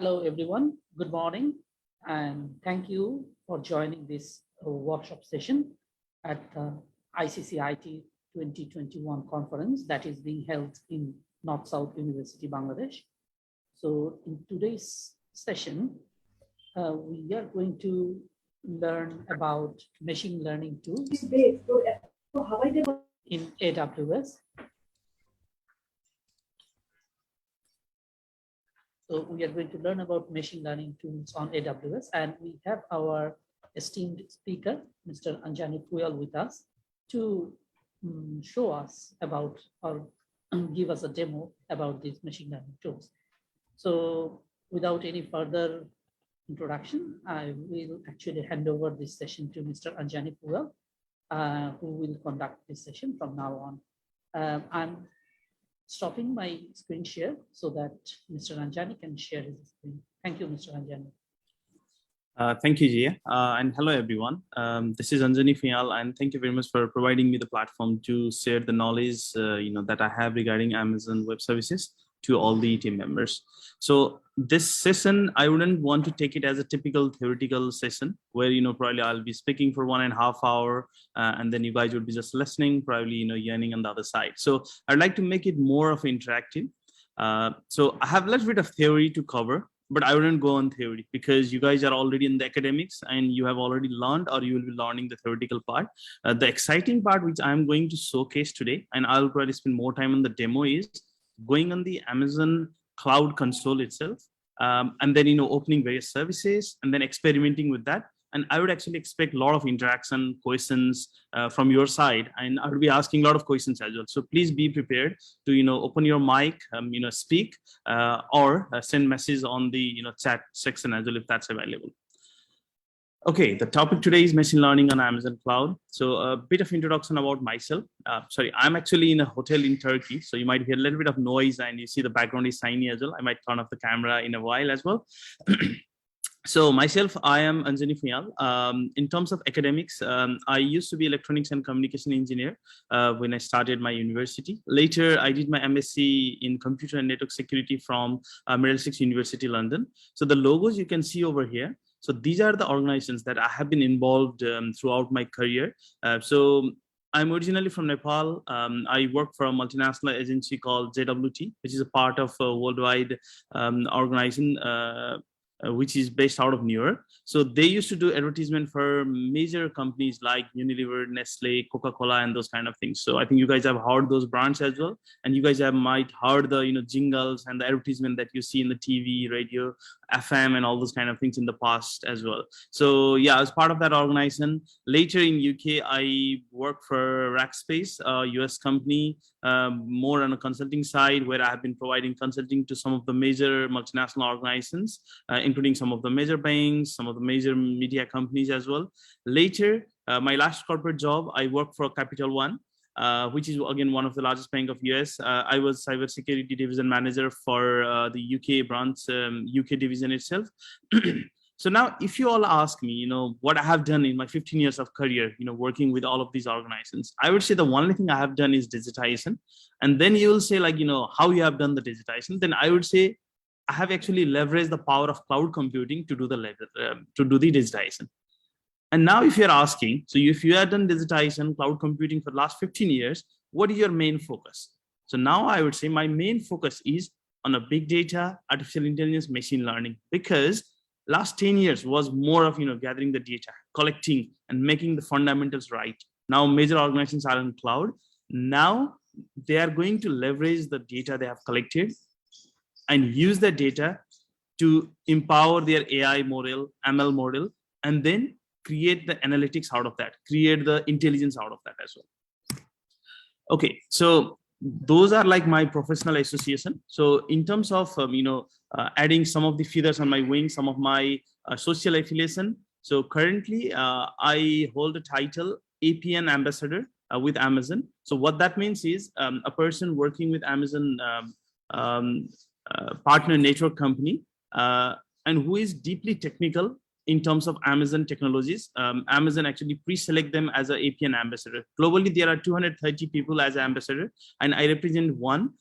Hello, everyone. Good morning, and thank you for joining this workshop session at the ICCIT 2021 conference that is being held in North-South University, Bangladesh. So in today's session, we are going to learn about machine learning tools in AWS. So we are going to learn about machine learning tools on AWS, and we have our esteemed speaker, Mr. Anjani Phuyal, with us to show us about or give us a demo about these machine learning tools. So without any further introduction, I will actually hand over this session to Mr. Anjani Phuyal, who will conduct this session from now on. I'm stopping my screen share so that Mr. Anjani can share his screen. Thank you, Mr. Anjani. Thank you, Jia. And hello, everyone. This is Anjani Phuyal, and thank you very much for providing me the platform to share the knowledge that I have regarding Amazon Web Services to all the team members. So this session, I wouldn't want to take it as a typical theoretical session where, probably I'll be speaking for 1.5 hours and then you guys would be just listening, probably, yearning on the other side. So I'd like to make it more of interactive. So I have a little bit of theory to cover, but I wouldn't go on theory because you guys are already in the academics and you have already learned or you will be learning the theoretical part. The exciting part, which I'm going to showcase today, and I'll probably spend more time on the demo, is going on the Amazon Cloud Console itself, and then opening various services and then experimenting with that. And I would actually expect a lot of interaction, questions from your side, and I will be asking a lot of questions as well. So please be prepared to open your mic, speak, or send messages on the chat section as well if that's available. Okay, the topic today is machine learning on Amazon Cloud. So a bit of introduction about myself. Sorry, I'm actually in a hotel in Turkey, so you might hear a little bit of noise and you see the background is shiny as well. I might turn off the camera in a while as well. So myself, I am Anjani Phuyal. In terms of academics, I used to be electronics and communication engineer when I started my university. Later, I did my MSc in computer and network security from Middlesex University, London. So the logos you can see over here. So these are the organizations that I have been involved throughout my career. So I'm originally from Nepal. I work for a multinational agency called JWT, which is a part of a worldwide organization which is based out of New York. So they used to do advertisement for major companies like Unilever, Nestle, Coca-Cola, and those kind of things. So I think you guys have heard those brands as well. And you guys might heard the jingles and the advertisement that you see in the TV, radio, FM, and all those kind of things in the past as well. So yeah, as part of that organization, later in UK, I worked for Rackspace, a US company, more on a consulting side, where I have been providing consulting to some of the major multinational organizations, including some of the major banks, some of the major media companies as well. Later, my last corporate job, I worked for Capital One, which is again one of the largest bank of US. I was cybersecurity division manager for the UK branch, UK division itself. So now, if you all ask me, what I have done in my 15 years of career, working with all of these organizations, I would say the only thing I have done is digitization. And then you will say how you have done the digitization. Then I would say I have actually leveraged the power of cloud computing to do the digitization. And now if you're asking, so if you have done digitization, cloud computing for the last 15 years, what is your main focus? So now I would say my main focus is on a big data, artificial intelligence, machine learning, because last 10 years was more of, gathering the data, collecting and making the fundamentals right. Now major organizations are in cloud. Now they are going to leverage the data they have collected and use the data to empower their AI model, ML model, and then create the analytics out of that, create the intelligence out of that as well. Okay, so those are like my professional association. So in terms of, adding some of the feathers on my wings, some of my social affiliation. So currently I hold a title APN ambassador with Amazon. So what that means is a person working with Amazon partner network company and who is deeply technical in terms of Amazon technologies. Amazon actually pre-select them as an APN ambassador. Globally, there are 230 people as ambassador, and I represent one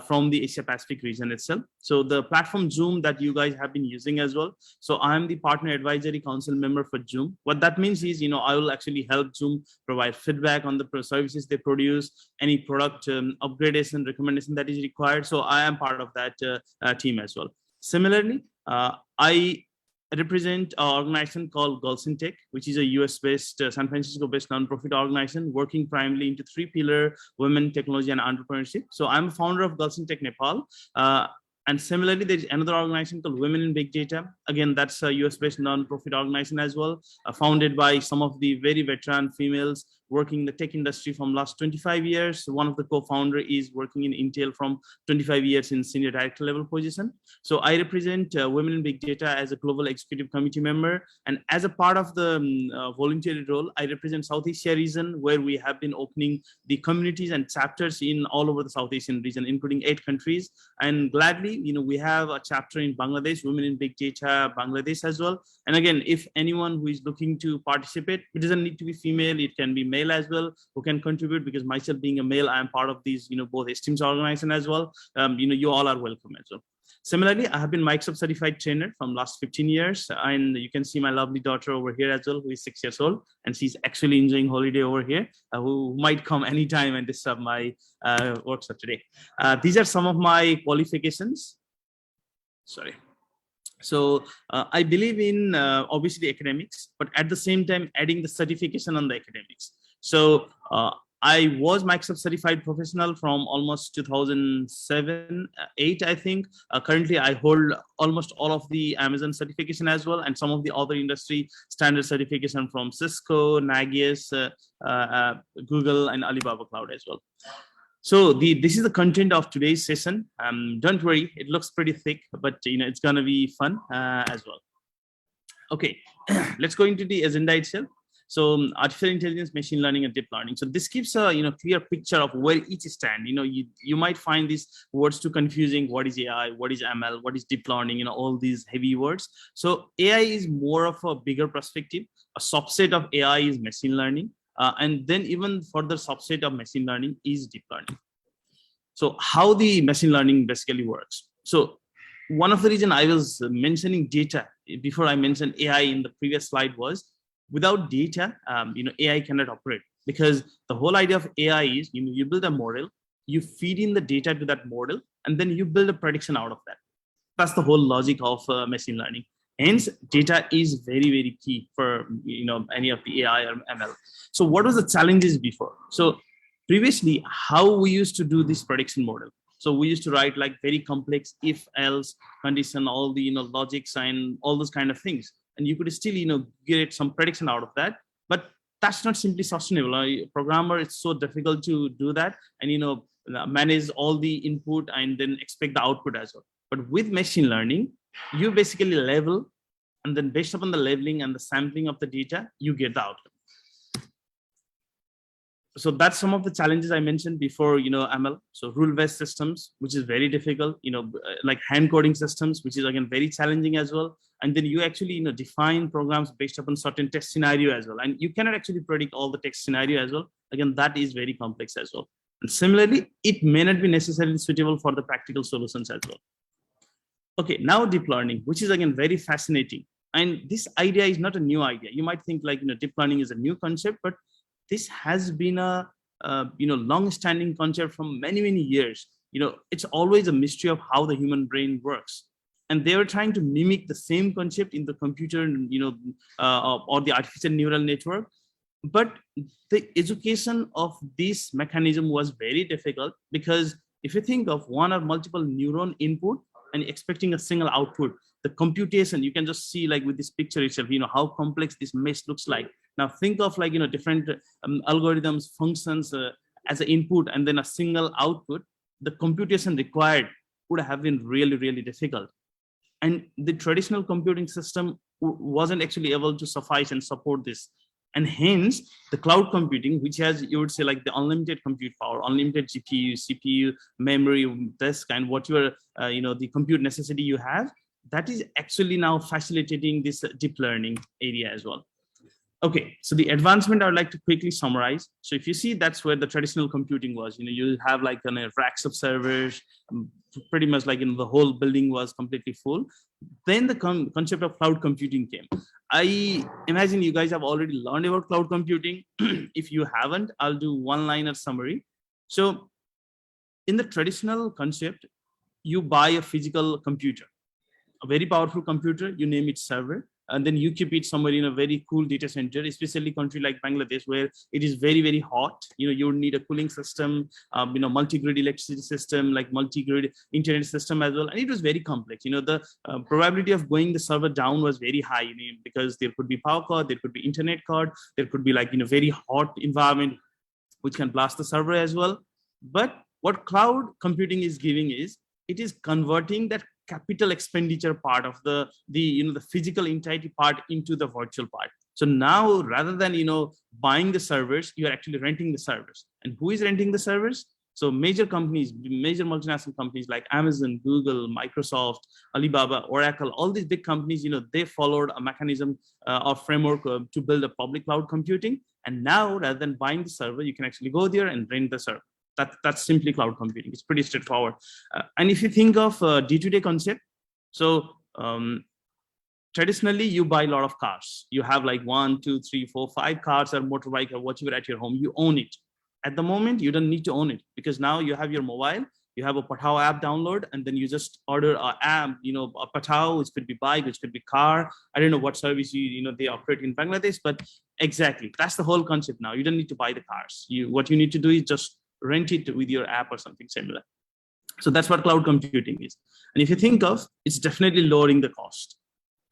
from the Asia Pacific region itself. So the platform Zoom that you guys have been using as well. So I am the partner advisory council member for Zoom. What that means is, I will actually help Zoom provide feedback on the services they produce, any product upgradation, recommendation that is required. So I am part of that team as well. Similarly, I represent an organization called Gense, which is a US-based, San Francisco-based nonprofit organization working primarily into 3-pillar: women, technology, and entrepreneurship. So I'm a founder of Gense Nepal. And similarly, there's another organization called Women in Big Data. Again, that's a US-based nonprofit organization as well, founded by some of the very veteran females working in the tech industry from last 25 years. One of the co-founder is working in Intel from 25 years in senior director level position. So I represent Women in Big Data as a global executive committee member. And as a part of the voluntary role, I represent South Asia region, where we have been opening the communities and chapters in all over the South Asian region, including 8 countries. And gladly, we have a chapter in Bangladesh, Women in Big Data, Bangladesh as well. And again, if anyone who is looking to participate, it doesn't need to be female, it can be male as well, who can contribute, because myself being a male, I am part of these, both esteems organization as well. You all are welcome as well. Similarly, I have been Microsoft certified trainer from last 15 years. And you can see my lovely daughter over here as well, who is 6 years old. And she's actually enjoying holiday over here, who might come anytime and disturb my workshop today. These are some of my qualifications. Sorry. So I believe in obviously academics, but at the same time adding the certification on the academics. So I was Microsoft certified professional from almost 2007, 8, I think. Currently, I hold almost all of the Amazon certification as well, and some of the other industry standard certification from Cisco, Nagios, Google, and Alibaba Cloud as well. So this is the content of today's session. Don't worry, it looks pretty thick, but it's gonna be fun as well. Okay, let's go into the agenda itself. So artificial intelligence, machine learning, and deep learning. So this gives a clear picture of where each stand. You might find these words too confusing. What is AI? What is ML? What is deep learning? All these heavy words. So AI is more of a bigger perspective. A subset of AI is machine learning. And then even further subset of machine learning is deep learning. So how the machine learning basically works. So one of the reasons I was mentioning data before I mentioned AI in the previous slide was, without data, AI cannot operate, because the whole idea of AI is you build a model, you feed in the data to that model, and then you build a prediction out of that. That's the whole logic of machine learning. Hence, data is very, very key for any of the AI or ML. So what was the challenges before? So previously, how we used to do this prediction model? So we used to write like very complex if, else, condition, all the logics and all those kind of things. And you could still get some prediction out of that, but that's not simply sustainable. A programmer, it's so difficult to do that and manage all the input and then expect the output as well. But with machine learning, you basically level, and then based upon the leveling and the sampling of the data, you get the outcome. So that's some of the challenges I mentioned before, ML. So rule-based systems, which is very difficult, like hand coding systems, which is again very challenging as well. And then you actually, define programs based upon certain text scenario as well. And you cannot actually predict all the text scenario as well. Again, that is very complex as well. And similarly, it may not be necessarily suitable for the practical solutions as well. Okay, now deep learning, which is again very fascinating. And this idea is not a new idea. You might think like, deep learning is a new concept, but this has been a long-standing concept from many, many years. It's always a mystery of how the human brain works. And they were trying to mimic the same concept in the computer, or the artificial neural network. But the education of this mechanism was very difficult, because if you think of one or multiple neuron input and expecting a single output, the computation, you can just see like with this picture itself, how complex this mesh looks like. Now think of like, different algorithms, functions as an input and then a single output. The computation required would have been really, really difficult. And the traditional computing system wasn't actually able to suffice and support this. And hence the cloud computing, which has, you would say like the unlimited compute power, unlimited GPU, CPU, memory, disk, and whatever, the compute necessity you have, that is actually now facilitating this deep learning area as well. Okay, so the advancement I would like to quickly summarize. So if you see, that's where the traditional computing was. You have like racks of servers, pretty much like the whole building was completely full. Then the concept of cloud computing came. I imagine you guys have already learned about cloud computing. If you haven't, I'll do one-liner summary. So in the traditional concept, you buy a physical computer, a very powerful computer, you name it server, and then you keep it somewhere in a very cool data center, especially country like Bangladesh, where it is very, very hot. You need a cooling system, multi-grid electricity system, like multi-grid internet system as well. And it was very complex. The probability of going the server down was very high, because there could be power cord, there could be internet cord, there could be like, very hot environment, which can blast the server as well. But what cloud computing is giving is, it is converting that capital expenditure part of the physical entity part into the virtual part. So now, rather than buying the servers, you are actually renting the servers. And who is renting the servers? So major companies, major multinational companies like Amazon, Google, Microsoft, Alibaba, Oracle, all these big companies, they followed a mechanism or framework to build a public cloud computing. And now, rather than buying the server, you can actually go there and rent the server. That's simply cloud computing. It's pretty straightforward. And if you think of day-to-day concept, so traditionally you buy a lot of cars. You have like 1, 2, 3, 4, 5 cars or motorbike or whatever at your home. You own it. At the moment, you don't need to own it, because now you have your mobile, you have a Patao app download, and then you just order an app, a Patao, which could be bike, which could be car. I don't know what service they operate in Bangladesh, but exactly, that's the whole concept now. You don't need to buy the cars. What you need to do is just rent it with your app or something similar. So that's what cloud computing is. And if you think of, it's definitely lowering the cost.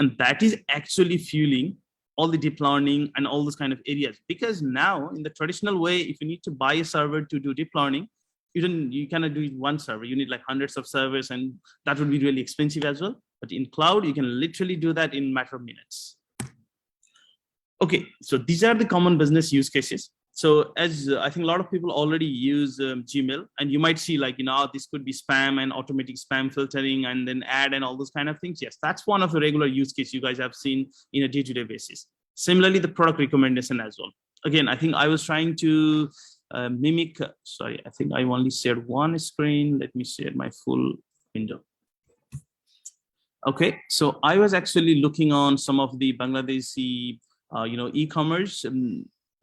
And that is actually fueling all the deep learning and all those kind of areas. Because now in the traditional way, if you need to buy a server to do deep learning, you cannot do it one server. You need like hundreds of servers, and that would be really expensive as well. But in cloud, you can literally do that in a matter of minutes. Okay, so these are the common business use cases. So as I think a lot of people already use Gmail, and you might see like, this could be spam and automatic spam filtering and then ad and all those kind of things. Yes, that's one of the regular use case you guys have seen in a day-to-day basis. Similarly, the product recommendation as well. Again, I think I was trying to mimic, sorry, I think I only shared one screen. Let me share my full window. Okay, so I was actually looking on some of the Bangladeshi, e-commerce.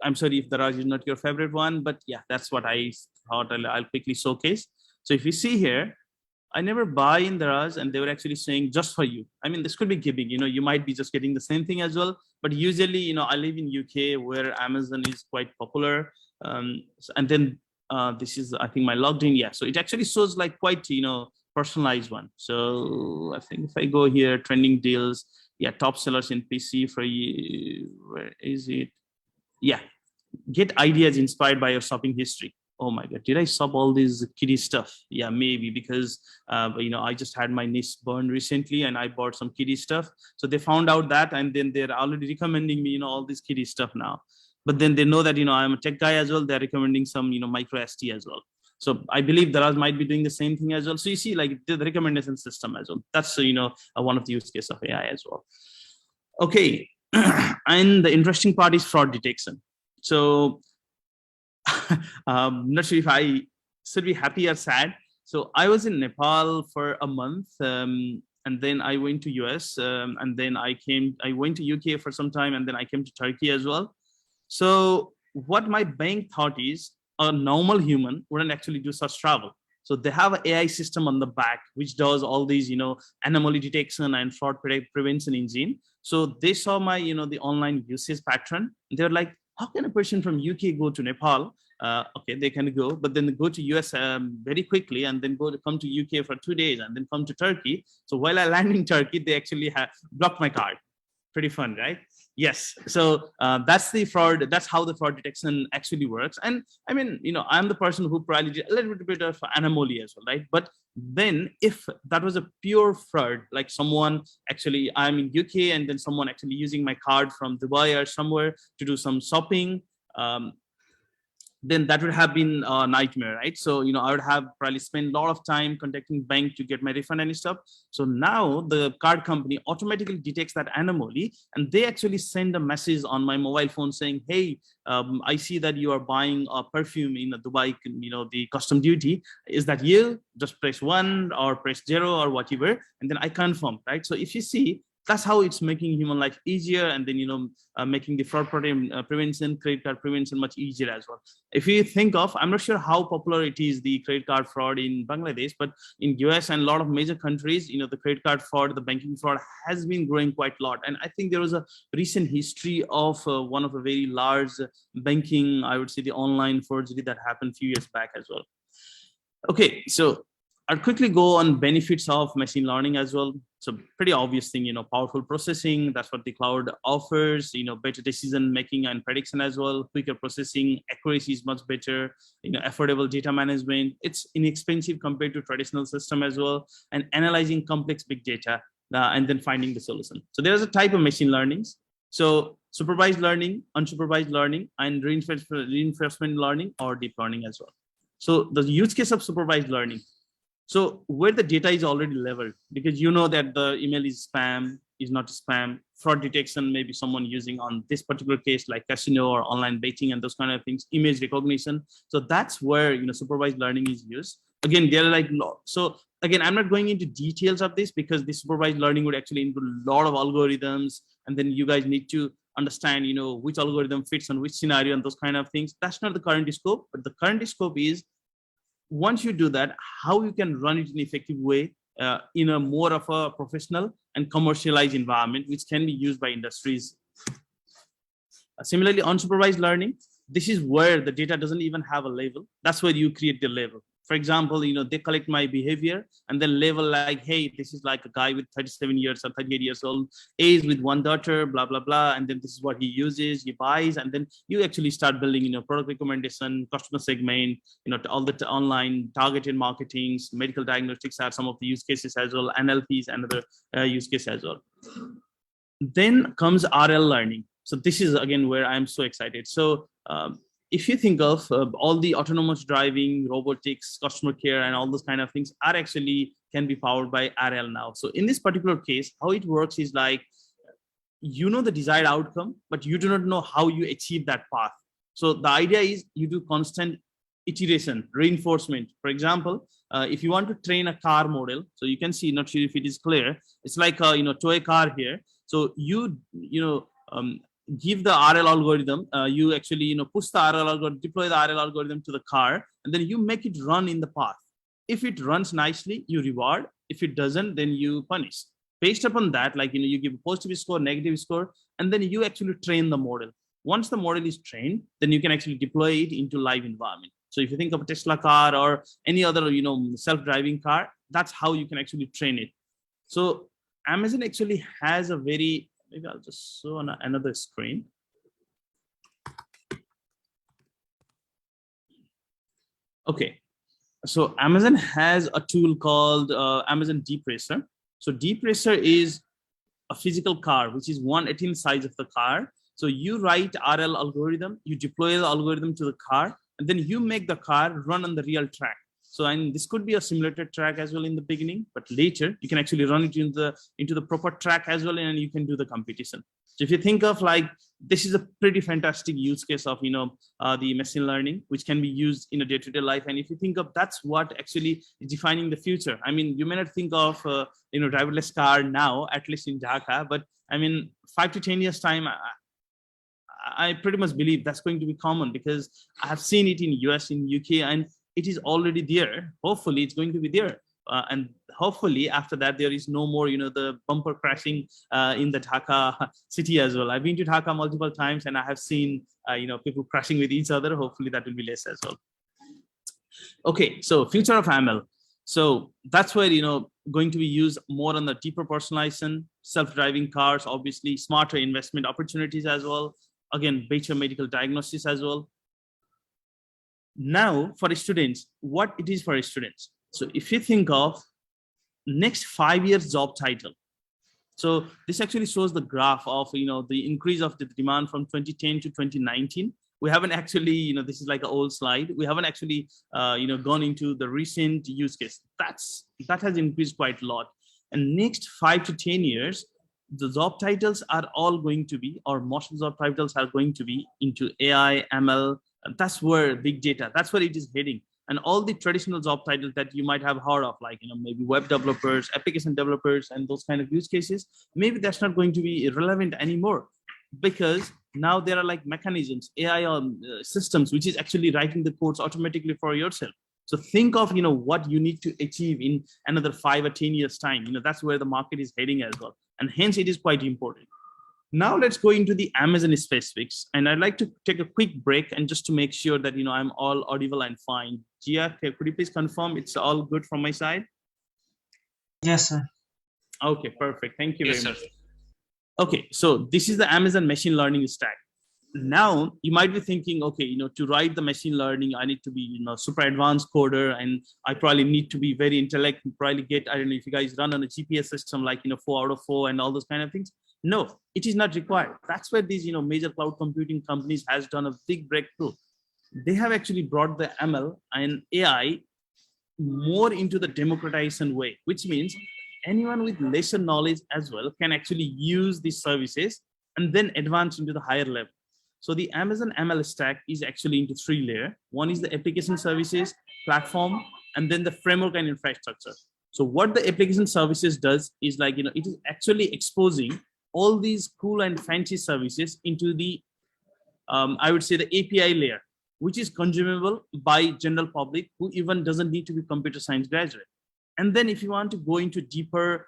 I'm sorry if Daraj is not your favorite one, but yeah, that's what I thought I'll quickly showcase. So if you see here, I never buy in Daraj, and they were actually saying just for you. I mean, this could be giving, you might be just getting the same thing as well. But usually, I live in UK where Amazon is quite popular. And then this is, I think, my logged in. Yeah, so it actually shows like quite, personalized one. So I think if I go here, trending deals, yeah, top sellers in PC for you. Where is it? Yeah, get ideas inspired by your shopping history. Oh my God, did I shop all these kiddie stuff? Yeah, maybe, because I just had my niece born recently and I bought some kiddie stuff. So they found out that, and then they're already recommending me, all this kiddie stuff now. But then they know that, I'm a tech guy as well. They're recommending some, micro ST as well. So I believe Daraz might be doing the same thing as well. So you see, like the recommendation system as well. That's, one of the use case of AI as well. Okay. And the interesting part is fraud detection. So I'm not sure if I should be happy or sad. So I was in Nepal for a month, and then I went to US, and then I went to UK for some time, and then I came to Turkey as well. So what my bank thought is, a normal human wouldn't actually do such travel. So they have an AI system on the back, which does all these, anomaly detection and fraud prevention engine. So they saw my, the online usage pattern. They're like, how can a person from UK go to Nepal? Okay, they can go, but then go to US very quickly, and then come to UK for 2 days, and then come to Turkey. So while I land in Turkey, they actually have blocked my card. Pretty fun, right? Yes. So that's the fraud. That's how the fraud detection actually works. And I mean, I'm the person who probably did a little bit of anomaly as well, right? But then if that was a pure fraud, like someone actually, I'm in UK, and then someone actually using my card from Dubai or somewhere to do some shopping, then that would have been a nightmare, right? So, I would have probably spent a lot of time contacting bank to get my refund and stuff. So now the card company automatically detects that anomaly, and they actually send a message on my mobile phone saying, hey, I see that you are buying a perfume in Dubai, the custom duty. Is that you? Just press 1 or press 0 or whatever. And then I confirm, right? So if you see, that's how it's making human life easier, and then making the fraud prevention, credit card prevention much easier as well. If you think of, I'm not sure how popular it is, the credit card fraud in Bangladesh, but in US and a lot of major countries, the credit card fraud, the banking fraud has been growing quite a lot. And I think there was a recent history of one of a very large banking, I would say, the online forgery that happened a few years back as well. Okay, so I'll quickly go on benefits of machine learning as well. So pretty obvious thing, powerful processing. That's what the cloud offers, better decision making and prediction as well. Quicker processing, accuracy is much better, affordable data management. It's inexpensive compared to traditional system as well. And analyzing complex big data and then finding the solution. So there's a type of machine learnings. So supervised learning, unsupervised learning, and reinforcement learning or deep learning as well. So the use case of supervised learning. So where the data is already leveled, because that the email is spam, is not spam, fraud detection, maybe someone using on this particular case like casino or online betting and those kind of things, image recognition. So that's where supervised learning is used. Again, they're like, so again, I'm not going into details of this because the supervised learning would actually include a lot of algorithms, and then you guys need to understand which algorithm fits on which scenario and those kind of things. That's not the current scope, but the current scope is, once you do that, how you can run it in an effective way in a more of a professional and commercialized environment, which can be used by industries. Similarly, unsupervised learning, this is where the data doesn't even have a label. That's where you create the label. For example, they collect my behavior and then label like, hey, this is like a guy with 37 years or 38 years old, age with 1 daughter, blah, blah, blah. And then this is what he uses, he buys. And then you actually start building, product recommendation, customer segment, all the online targeted marketings, medical diagnostics are some of the use cases as well, NLPs, another use case as well. Then comes RL learning. So this is again where I'm so excited. So if you think of all the autonomous driving, robotics, customer care, and all those kind of things are actually can be powered by RL now. So in this particular case, how it works is like, the desired outcome, but you do not know how you achieve that path. So the idea is you do constant iteration, reinforcement. For example, if you want to train a car model, so you can see, not sure if it is clear, it's like toy car here. So you give the RL algorithm, you actually push the RL algorithm, deploy the RL algorithm to the car, and then you make it run in the path. If it runs nicely, you reward. If it doesn't, then you punish. Based upon that, like you give a positive score, negative score, and then you actually train the model. Once the model is trained, then you can actually deploy it into live environment. So if you think of a Tesla car or any other self-driving car, that's how you can actually train it. So Amazon actually has a very, maybe I'll just show on another screen. Okay, so Amazon has a tool called Amazon Deep Racer. So Deep Racer is a physical car, which is 1/18 size of the car. So you write RL algorithm, you deploy the algorithm to the car, and then you make the car run on the real track. So, and this could be a simulated track as well in the beginning, but later you can actually run it into the proper track as well, and you can do the competition. So if you think of like, this is a pretty fantastic use case of, the machine learning, which can be used in a day-to-day life. And if you think of, that's what actually is defining the future. I mean, you may not think of, driverless car now, at least in Dhaka, but I mean, 5 to 10 years time, I pretty much believe that's going to be common, because I have seen it in US, in UK, and it is already there. Hopefully it's going to be there. And hopefully after that, there is no more, the bumper crashing in the Dhaka city as well. I've been to Dhaka multiple times and I have seen, people crashing with each other. Hopefully that will be less as well. Okay, so future of ML. So that's where, going to be used more on the deeper personalization, self-driving cars, obviously smarter investment opportunities as well. Again, better medical diagnosis as well. Now for students, what it is for students. So if you think of next 5 years job title, so this actually shows the graph of, the increase of the demand from 2010 to 2019, We haven't actually, this is like an old slide. We haven't actually, gone into the recent use case. That has increased quite a lot. And next 5 to 10 years, the job titles are all going to be, or most of the job titles are going to be into AI, ML. That's where big data, that's where it is heading. And all the traditional job titles that you might have heard of, like, maybe web developers, application developers, and those kind of use cases, maybe that's not going to be relevant anymore, because now there are like mechanisms, AI systems, which is actually writing the codes automatically for yourself. So think of, what you need to achieve in another 5 or 10 years time. That's where the market is heading as well. And hence it is quite important. Now let's go into the Amazon specifics. And I'd like to take a quick break and just to make sure that, I'm all audible and fine. Gia, could you please confirm it's all good from my side? Yes, sir. Okay, perfect. Thank you Yes, very sir. much. Okay, so this is the Amazon machine learning stack. Now you might be thinking, okay, to write the machine learning, I need to be, super advanced coder, and I probably need to be very intellect, probably get, I don't know if you guys run on a GPS system, like, 4 out of 4 and all those kind of things. No, it is not required. That's where these, major cloud computing companies has done a big breakthrough. They have actually brought the ML and AI more into the democratization way, which means anyone with lesser knowledge as well can actually use these services and then advance into the higher level. So the Amazon ML stack is actually into 3 layers. One is the application services, platform, and then the framework and infrastructure. So what the application services does is like, it is actually exposing all these cool and fancy services into the, I would say the API layer, which is consumable by general public who even doesn't need to be computer science graduate. And then if you want to go into deeper,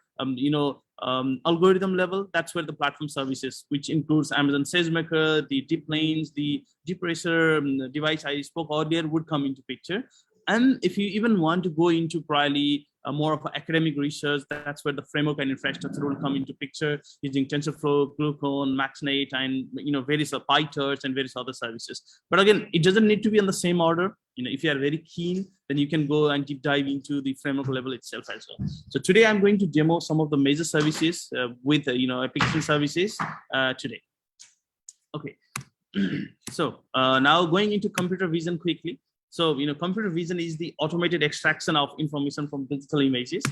algorithm level, that's where the platform services, which includes Amazon SageMaker, the deep lanes, the deep racer device I spoke earlier would come into picture. And if you even want to go into probably more of academic research, that's where the framework and infrastructure will come into picture using TensorFlow, Glucon, MaxNet, and various PyTorch and various other services. But again, it doesn't need to be on the same order. If you are very keen, then you can go and deep dive into the framework level itself as well. So today I'm going to demo some of the major services with application services today. Okay. So now going into computer vision quickly. So, computer vision is the automated extraction of information from digital images.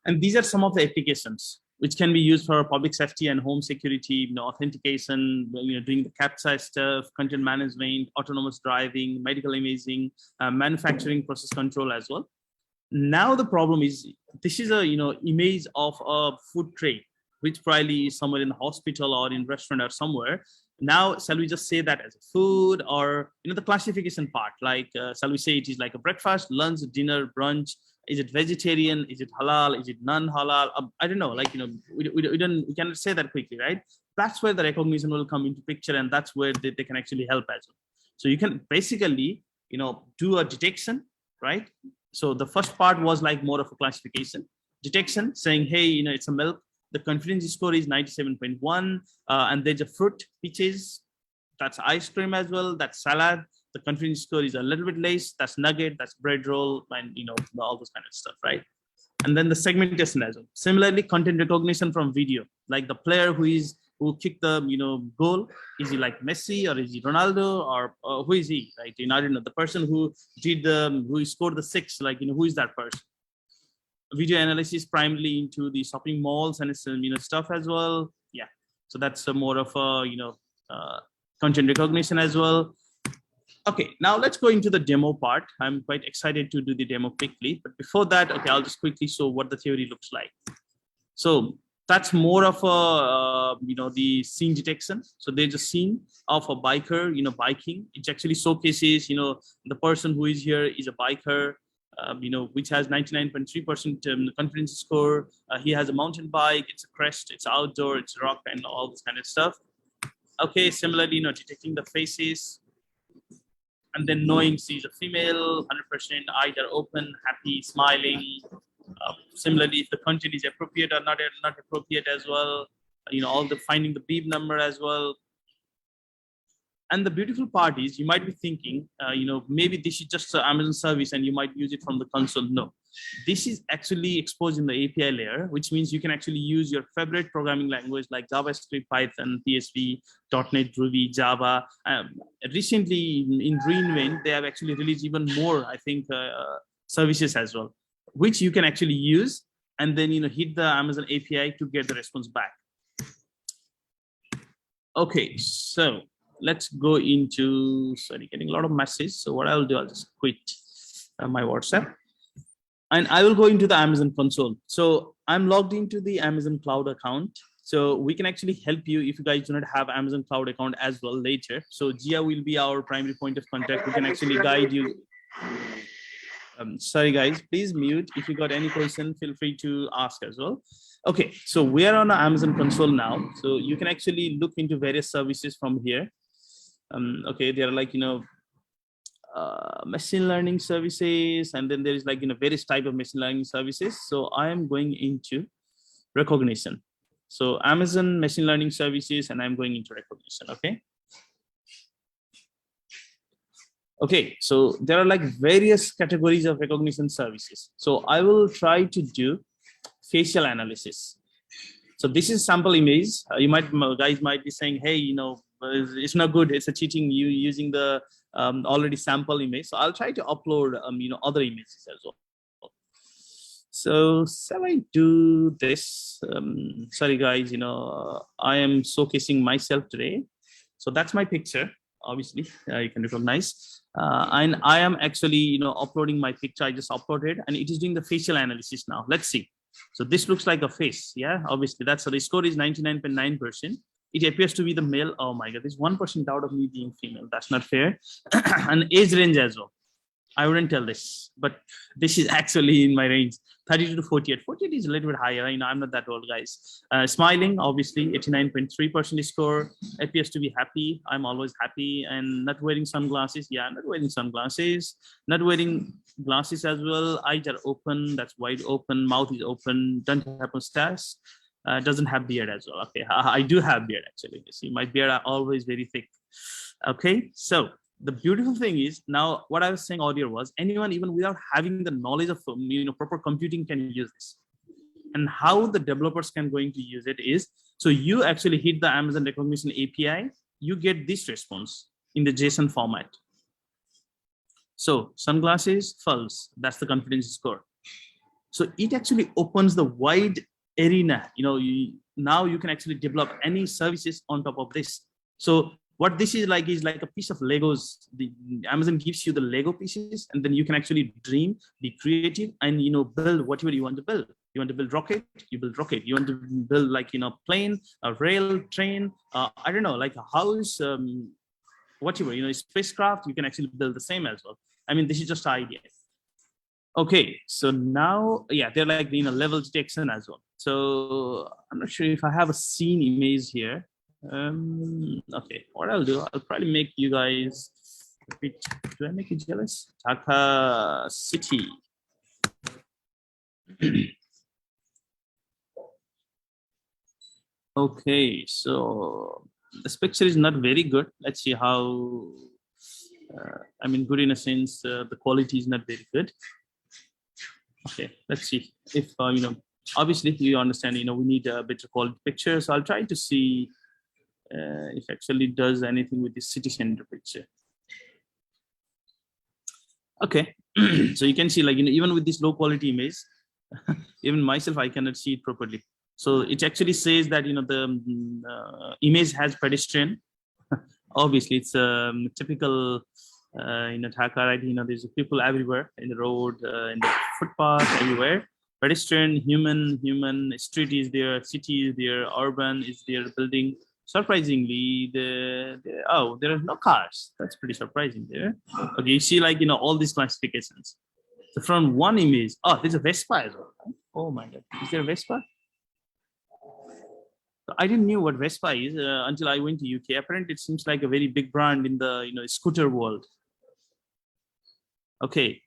And these are some of the applications which can be used for public safety and home security, authentication, doing the CAPTCHA stuff, content management, autonomous driving, medical imaging, manufacturing process control as well. Now the problem is, this is a, image of a food tray, which probably is somewhere in the hospital or in restaurant or somewhere. Now, shall we just say that as a food, or the classification part, like shall we say it is like a breakfast, lunch, dinner, brunch? Is it vegetarian? Is it halal? Is it non-halal? I don't know. Like, we cannot say that quickly, right? That's where the recognition will come into picture, and that's where they can actually help as well. So you can basically, do a detection, right? So the first part was like more of a classification, detection, saying, hey, it's a milk. The confidence score is 97.1, and there's a fruit, peaches, that's ice cream as well, that's salad. The confidence score is a little bit less, that's nugget, that's bread roll, and all those kind of stuff, right? And then the segmentation as well. Similarly, content recognition from video, like the player who kicked the goal, is he like Messi or is he Ronaldo, or who is he, right? I don't know, the person who scored the 6, like who is that person? Video analysis primarily into the shopping malls and stuff as well. Yeah, so that's more of a content recognition as well. Okay, now let's go into the demo part. I'm quite excited to do the demo quickly, but before that, okay, I'll just quickly show what the theory looks like. So that's more of a the scene detection. So there's a scene of a biker biking. It actually showcases the person who is here is a biker, which has 99.3% confidence score. He has a mountain bike, it's a crest, it's outdoor, it's rock, and all this kind of stuff. Okay, similarly, detecting the faces, and then knowing she's a female, 100%, eyes are open, happy, smiling. Similarly, if the content is appropriate or not appropriate as well, all the finding the beep number as well. And the beautiful part is, you might be thinking, maybe this is just an Amazon service and you might use it from the console. No, this is actually exposed in the API layer, which means you can actually use your favorite programming language like JavaScript, Python, PHP, .NET, Ruby, Java. Recently in reInvent, they have actually released even more, I think, services as well, which you can actually use and then hit the Amazon API to get the response back. Okay, so let's go into, sorry, getting a lot of messages. So what I'll do, I'll just quit my WhatsApp and I will go into the Amazon console. So I'm logged into the Amazon Cloud account. So we can actually help you if you guys do not have Amazon Cloud account as well later. So Gia will be our primary point of contact. We can actually guide you. Sorry guys, please mute. If you got any question, feel free to ask as well. Okay, so we are on the Amazon console now. So you can actually look into various services from here. Okay, there are like, machine learning services, and then there is like, various type of machine learning services. So I am going into recognition. So Amazon machine learning services, and I'm going into recognition, okay? Okay, so there are like various categories of recognition services. So I will try to do facial analysis. So this is sample image. Guys might be saying, hey, it's not good. It's a cheating you using the already sample image. So I'll try to upload, other images as well. So shall I do this? Sorry guys, I am showcasing myself today. So that's my picture. Obviously, you can recognize. And I am actually, uploading my picture. I just uploaded, and it is doing the facial analysis now. Let's see. So this looks like a face. Yeah, obviously that's the score is 99.9%. It appears to be the male. Oh my God, there's 1% out of me being female. That's not fair. And age range as well. I wouldn't tell this, but this is actually in my range, 32 to 48. 48 is a little bit higher. I'm not that old, guys. Smiling, obviously, 89.3% score. Appears to be happy. I'm always happy. And not wearing sunglasses. Yeah, not wearing sunglasses. Not wearing glasses as well. Eyes are open. That's wide open. Mouth is open. Don't have mustache. Doesn't have beard as well. Okay, I do have beard actually. You see, my beard are always very thick. Okay, so the beautiful thing is now what I was saying earlier was anyone even without having the knowledge of proper computing can use this. And how the developers can going to use it is, so you actually hit the Amazon recognition API, you get this response in the JSON format. So sunglasses, false, that's the confidence score. So it actually opens the wide arena. Now you can actually develop any services on top of this. So what this is like a piece of Legos. The Amazon gives you the Lego pieces, and then you can actually dream, be creative, and build whatever you want to build. You want to build rocket, you build rocket. You want to build like plane, a rail, train. I don't know, like a house, whatever. Spacecraft. You can actually build the same as well. I mean, this is just an idea. Okay, so now, yeah, they're like level detection as well. So I'm not sure if I have a scene image here. Okay, what I'll do, I'll probably make you guys a bit, do I make you jealous? Dhaka city. Okay, so this picture is not very good. Let's see how, good in a sense, the quality is not very good. Okay, let's see if, obviously you understand, we need a better quality picture. So I'll try to see if actually does anything with the city center picture. Okay, so you can see like, even with this low quality image, even myself, I cannot see it properly. So it actually says that, the image has pedestrian. Obviously it's typical, Dhaka, right? There's people everywhere in the road, in the footpath, everywhere. Pedestrian, human, street is there, city is there, urban is there, building. Surprisingly, there are no cars. That's pretty surprising there. Okay, you see like, all these classifications. So from one image, oh, there's a Vespa as well. Oh my God, is there a Vespa? So I didn't know what Vespa is until I went to UK. Apparently, it seems like a very big brand in the scooter world. Okay,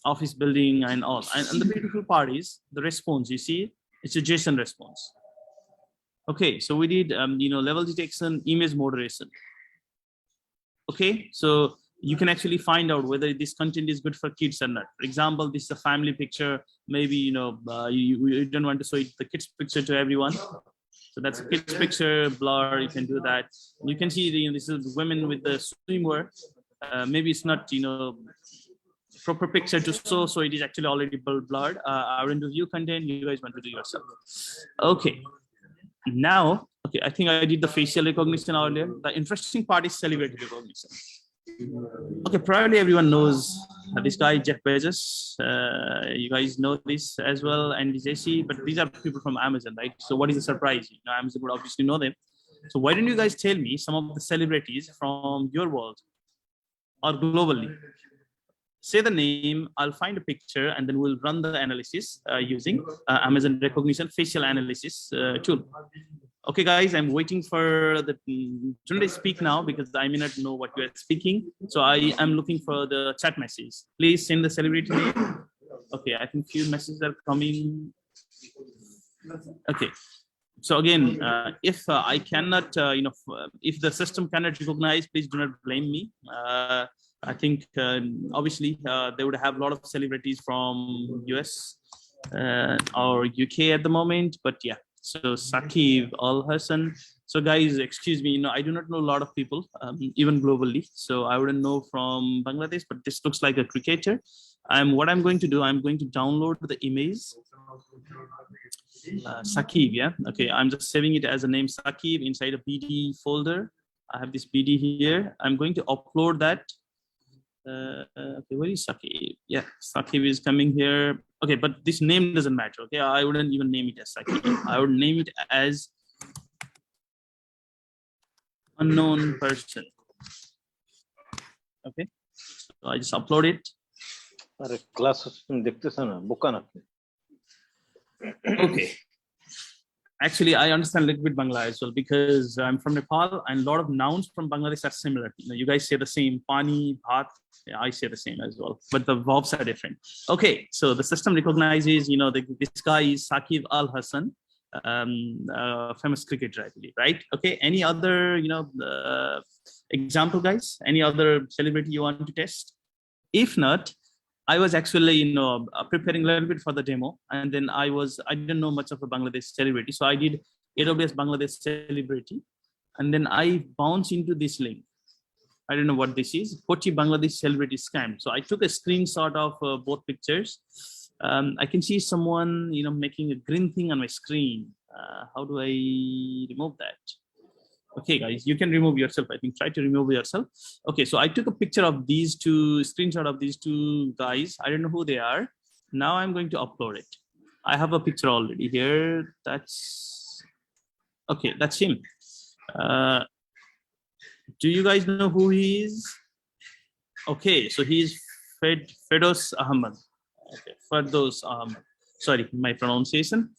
office building and all. And the beautiful part is the response. You see, it's a JSON response. Okay, so we did level detection, image moderation. Okay, so you can actually find out whether this content is good for kids or not. For example, this is a family picture. Maybe you don't want to show the kids picture to everyone. So that's a kids picture, blur. You can do that. You can see this is women with the swimwear. Maybe it's not proper picture to show, so it is actually already blurred. I want to view content. You guys want to do yourself. Okay. Now, okay, I think I did the facial recognition earlier. The interesting part is celebrity recognition. Okay, probably everyone knows this guy, Jeff Bezos. You guys know this as well, and Gense, but these are people from Amazon, right? So what is the surprise? Amazon would obviously know them. So why don't you guys tell me some of the celebrities from your world or globally? Say the name, I'll find a picture, and then we'll run the analysis using Amazon recognition facial analysis tool. Okay, guys, I'm waiting for the to speak now because I may not know what you are speaking. So I am looking for the chat message. Please send the celebrity name. Okay, I think few messages are coming. Okay. So again, if I cannot, if the system cannot recognize, please do not blame me. I think obviously they would have a lot of celebrities from US or UK at the moment, but yeah. So Saqib Al Hassan. So guys, excuse me, I do not know a lot of people, even globally. So I wouldn't know from Bangladesh, but this looks like a cricketer. What I'm going to do, I'm going to download the image. Saqib, yeah. Okay, I'm just saving it as a name Saqib inside a BD folder. I have this BD here. I'm going to upload that. Okay, where is Saqib? Yeah, Saqib is coming here. Okay, but this name doesn't matter. Okay, I wouldn't even name it as Saqib. I would name it as unknown person. Okay, so I just upload it. Okay. Actually, I understand a little bit Bangla as well because I'm from Nepal and a lot of nouns from Bangladesh are similar. You guys say the same, pani, bhat. Yeah, I say the same as well, but the verbs are different. Okay, so the system recognizes, this guy is Saqib Al Hassan, famous cricketer, I believe, right? Okay, any other, example, guys? Any other celebrity you want to test? If not, I was actually, preparing a little bit for the demo, and then I didn't know much of a Bangladesh celebrity, so I did AWS Bangladesh celebrity, and then I bounced into this link. I don't know what this is. Kochi Bangladesh celebrity scam. So I took a screenshot of both pictures. I can see someone, making a green thing on my screen. How do I remove that? Okay, guys, you can remove yourself. I think try to remove yourself. Okay, so I took a picture of these two, screenshot of these two guys. I don't know who they are. Now I'm going to upload it. I have a picture already here. That's okay. That's him. Do you guys know who he is? Okay, so he's Fedos Ahmed. Okay, Fedos Ahmed. Sorry, my pronunciation.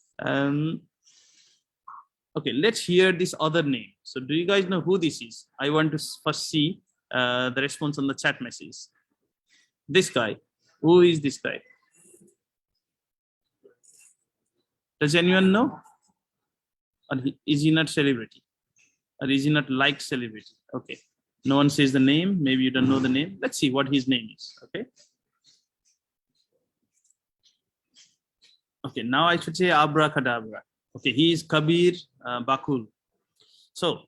Okay, let's hear this other name. So do you guys know who this is? I want to first see the response on the chat message. This guy. Who is this guy? Does anyone know? Or is he not celebrity? Or is he not like celebrity? Okay. No one says the name. Maybe you don't know the name. Let's see what his name is. Okay. Okay, now I should say abracadabra. Okay, he is Kabir Bakul. So,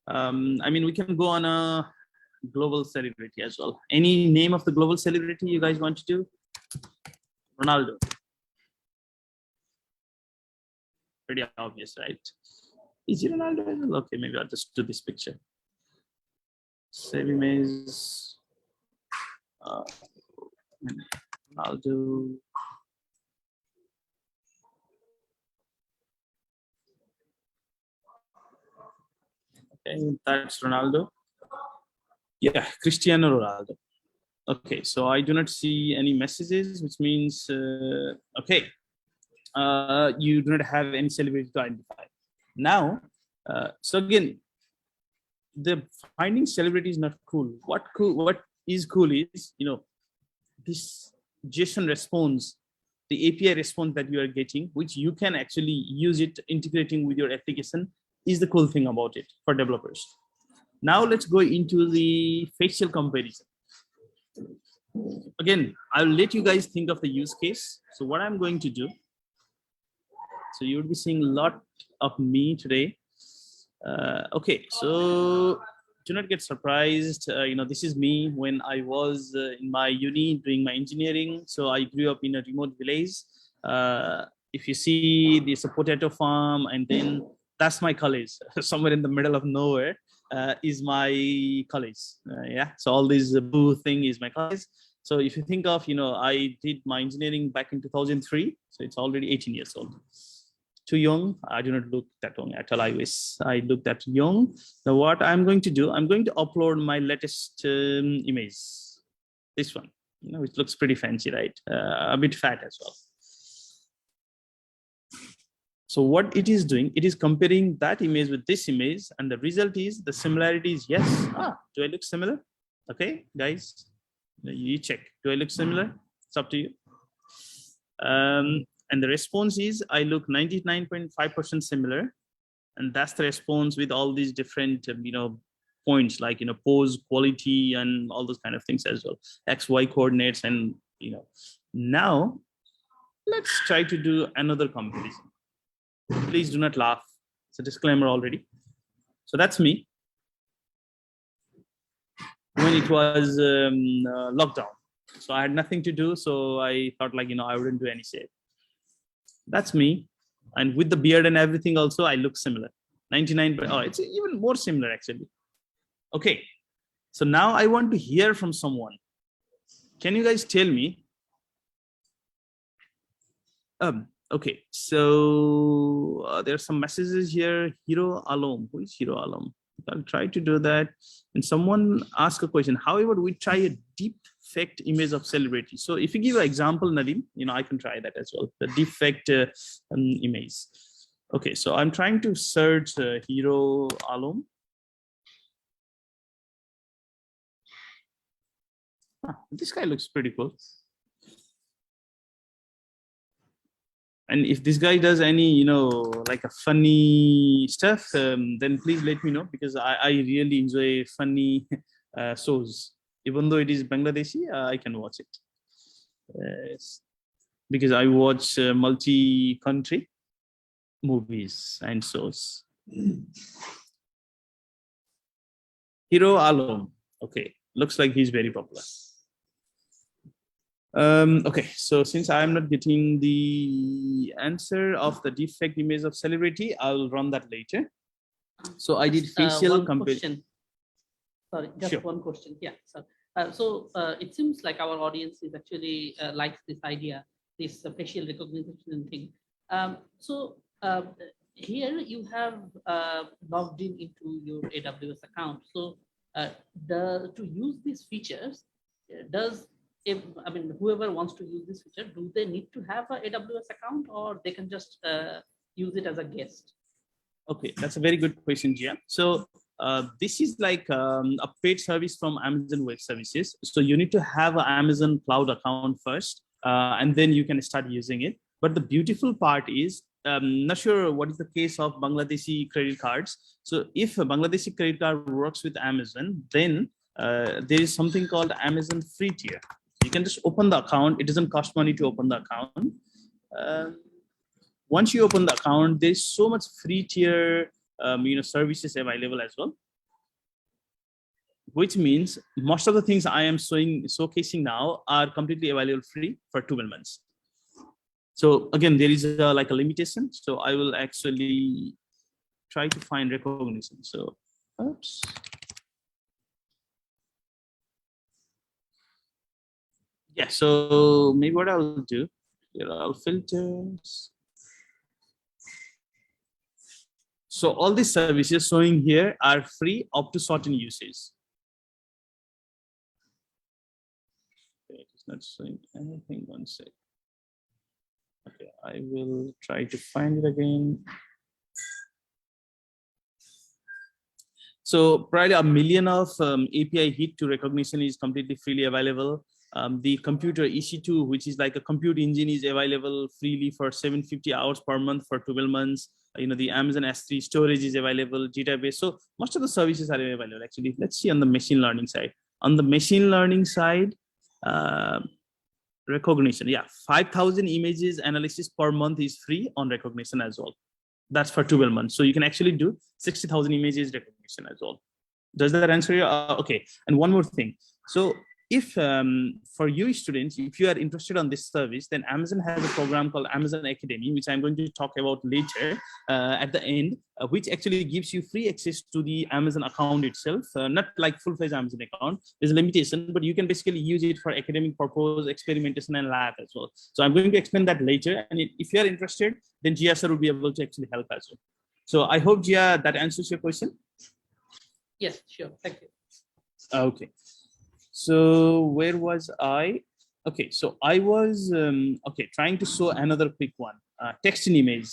we can go on a global celebrity as well. Any name of the global celebrity you guys want to do? Ronaldo. Pretty obvious, right? Is it Ronaldo? Okay, maybe I'll just do this picture. Save image. Ronaldo. Okay, that's Ronaldo. Yeah, Cristiano Ronaldo. Okay, so I do not see any messages, which means, okay, you do not have any celebrity to identify. Now, so again, the finding celebrity is not cool. What is cool is, this JSON response, the API response that you are getting, which you can actually use it integrating with your application, is the cool thing about it for developers. Now let's go into the facial comparison. again, I'll let you guys think of the use case. So what I'm going to do, so you'll be seeing a lot of me today. Okay, so do not get surprised. This is me when I was in my uni doing my engineering. So I grew up in a remote village. If you see, there's a potato farm, and then that's my college. Somewhere in the middle of nowhere is my college. Yeah, so all this boo thing is my college. So if you think of, I did my engineering back in 2003. So it's already 18 years old. Too young. I do not look that young at all. I wish I looked that young. Now what I'm going to do, I'm going to upload my latest image. This one, it looks pretty fancy, right? A bit fat as well. So what it is doing, it is comparing that image with this image, and the result is the similarity is yes. Do I look similar? Okay, guys, you check. Do I look similar? It's up to you. And the response is I look 99.5% similar, and that's the response with all these different points like pose, quality, and all those kind of things as well, XY coordinates. And now let's try to do another comparison. Please do not laugh. It's a disclaimer already. So that's me when it was lockdown. So I had nothing to do, so I thought I wouldn't do any shape. That's me, and with the beard and everything also I look similar. 99, it's even more similar actually. Okay, so now I want to hear from someone. Can you guys tell me? Okay, so there's some messages here. Hero Alom, who is Hero Alom? I'll try to do that. And someone asked a question. However, we try a deep fake image of celebrity. So if you give an example, Nadim, I can try that as well. The deep fake image. Okay, so I'm trying to search Hero Alom. This guy looks pretty cool. And if this guy does any, like a funny stuff, then please let me know, because I really enjoy funny shows. Even though it is Bangladeshi, I can watch it. Because I watch multi-country movies and shows. Hero Alom. Okay, looks like he's very popular. Okay, so since I'm not getting the answer of the defect image of celebrity, I'll run that later. So I did facial comparison. Sorry, just sure. One question. Yeah. So it seems like our audience is actually likes this idea, this facial recognition thing. Here you have logged into your AWS account. So to use these features, whoever wants to use this feature, do they need to have an AWS account, or they can just use it as a guest? Okay, that's a very good question, Gia. So this is like a paid service from Amazon Web Services. So you need to have an Amazon Cloud account first, and then you can start using it. But the beautiful part is, not sure what is the case of Bangladeshi credit cards. So if a Bangladeshi credit card works with Amazon, then there is something called Amazon free tier. You can just open the account. It doesn't cost money to open the account. Once you open the account, there's so much free tier services available as well, which means most of the things I am showcasing now are completely available free for 12 months. So again, there is like a limitation. So I will actually try to find recognition. So oops. Yeah, so maybe what I'll do, I'll filters. So all these services showing here are free up to certain uses. Okay, it's not showing anything. One sec. Okay, I will try to find it again. So probably 1 million of API hit to recognition is completely freely available. The computer EC2, which is like a compute engine, is available freely for 750 hours per month for 12 months. The Amazon S3 storage is available, database. So most of the services are available actually. Let's see on the machine learning side. On the machine learning side, Recognition, yeah, 5,000 images analysis per month is free on Recognition as well. That's for 12 months. So you can actually do 60,000 images recognition as well. Does that answer your, okay. And one more thing. So if for you students, if you are interested on this service, then Amazon has a program called Amazon Academy, which I'm going to talk about later at the end, which actually gives you free access to the Amazon account itself, not like full-fledged Amazon account. There's a limitation, but you can basically use it for academic purpose, experimentation, and lab as well. So I'm going to explain that later. And if you are interested, then Gia sir will be able to actually help as well. So I hope, Gia, that answers your question. Yes, sure. Thank you. Okay. So where was I? Okay, so I was trying to show another quick one, text and image.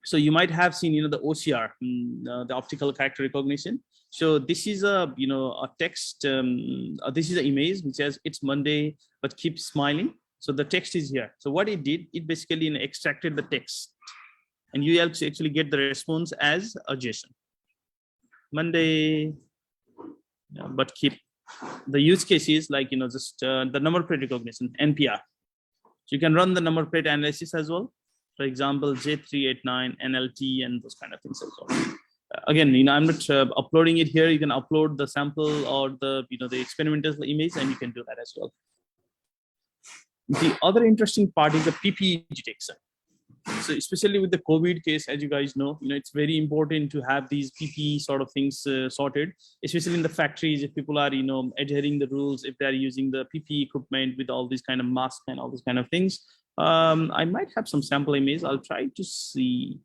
So you might have seen, the OCR, the optical character recognition. So this is a, a text. This is an image which says it's Monday, but keep smiling. So the text is here. So what it did, it basically extracted the text, and you actually get the response as a JSON. Monday, but keep. The use case is like, just the number plate recognition, NPR. So you can run the number plate analysis as well. For example, J389, NLT, and those kind of things as well. Again, I'm not uploading it here. You can upload the sample or the, the experimental image, and you can do that as well. The other interesting part is the PPE detection. So especially with the COVID case, as you guys know, it's very important to have these PPE sort of things sorted, especially in the factories. If people are, adhering the rules, if they're using the PPE equipment with all these kind of masks and all these kind of things. I might have some sample image. I'll try to see.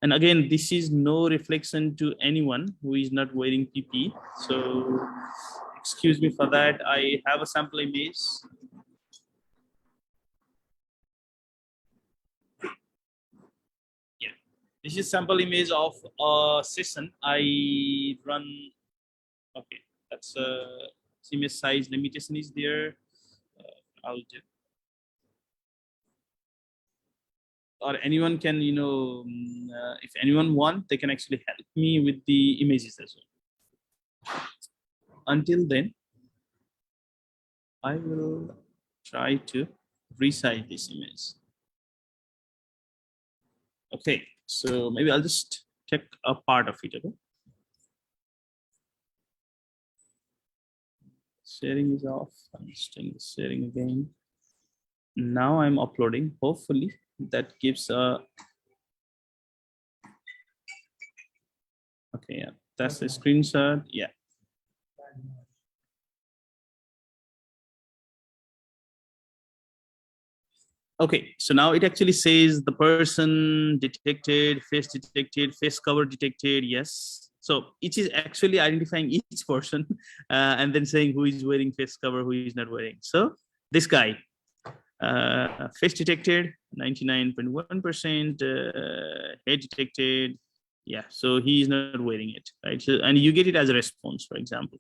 And again, this is no reflection to anyone who is not wearing PPE. So excuse me for that. I have a sample image. This is sample image of a session I run. Okay, that's image size limitation is there. I'll do. Or anyone can, if anyone want, they can actually help me with the images as well. Until then, I will try to resize this image. Okay. So maybe I'll just take a part of it. Okay? Sharing is off. I'm just doing the sharing again. Now I'm uploading. Hopefully that gives a. Okay, yeah, that's a screenshot. Yeah. Okay, so now it actually says the person detected, face cover detected, yes. So it is actually identifying each person and then saying who is wearing face cover, who is not wearing. So this guy, face detected, 99.1%, head detected, yeah, so he is not wearing it, right? So, and you get it as a response, for example.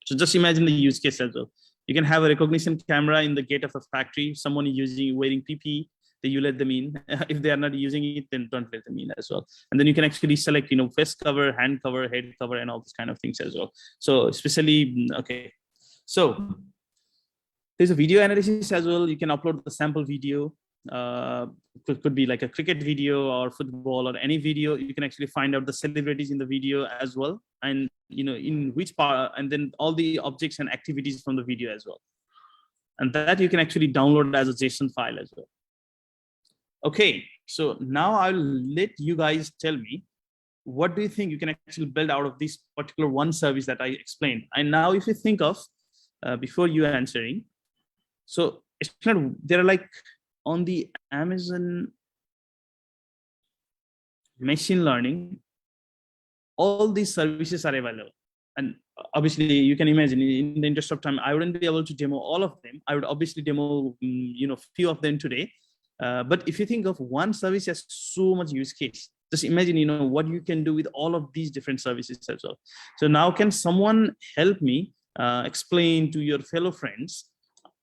So just imagine the use case as well. You can have a recognition camera in the gate of a factory. Someone is wearing PPE, then you let them in. If they are not using it, then don't let them in as well. And then you can actually select, face cover, hand cover, head cover, and all these kind of things as well. So especially, okay. So there's a video analysis as well. You can upload the sample video. Could be like a cricket video or football or any video. You can actually find out the celebrities in the video as well, and in which part, and then all the objects and activities from the video as well, and that you can actually download as a JSON file as well. Okay, so now I'll let you guys tell me, what do you think you can actually build out of this particular one service that I explained? And now if you think of before you answering, so it's not, there are like on the Amazon machine learning, all these services are available. And obviously you can imagine, in the interest of time, I wouldn't be able to demo all of them. I would obviously demo, few of them today. But if you think of one service has so much use case, just imagine, what you can do with all of these different services as well. So now can someone help me explain to your fellow friends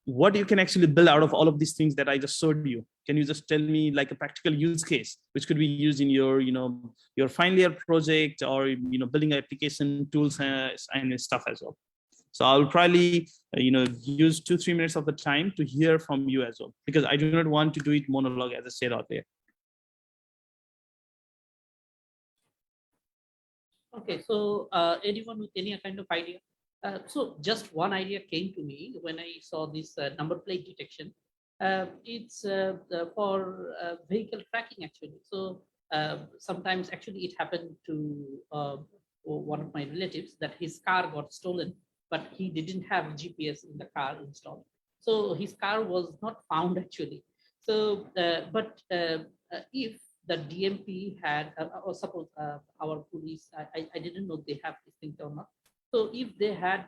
what you can actually build out of all of these things that I just showed you? Can you just tell me like a practical use case, which could be used in your, your final year project, or, building application tools and stuff as well. So I'll probably, use 2-3 minutes of the time to hear from you as well, because I do not want to do it monologue as I said out there. Okay, so anyone with any kind of idea? So just one idea came to me when I saw this number plate detection. It's for vehicle tracking actually. So sometimes actually it happened to one of my relatives that his car got stolen, but he didn't have GPS in the car installed. So his car was not found actually. So, if the DMP had, or suppose our police, I didn't know they have this thing or not. So if they had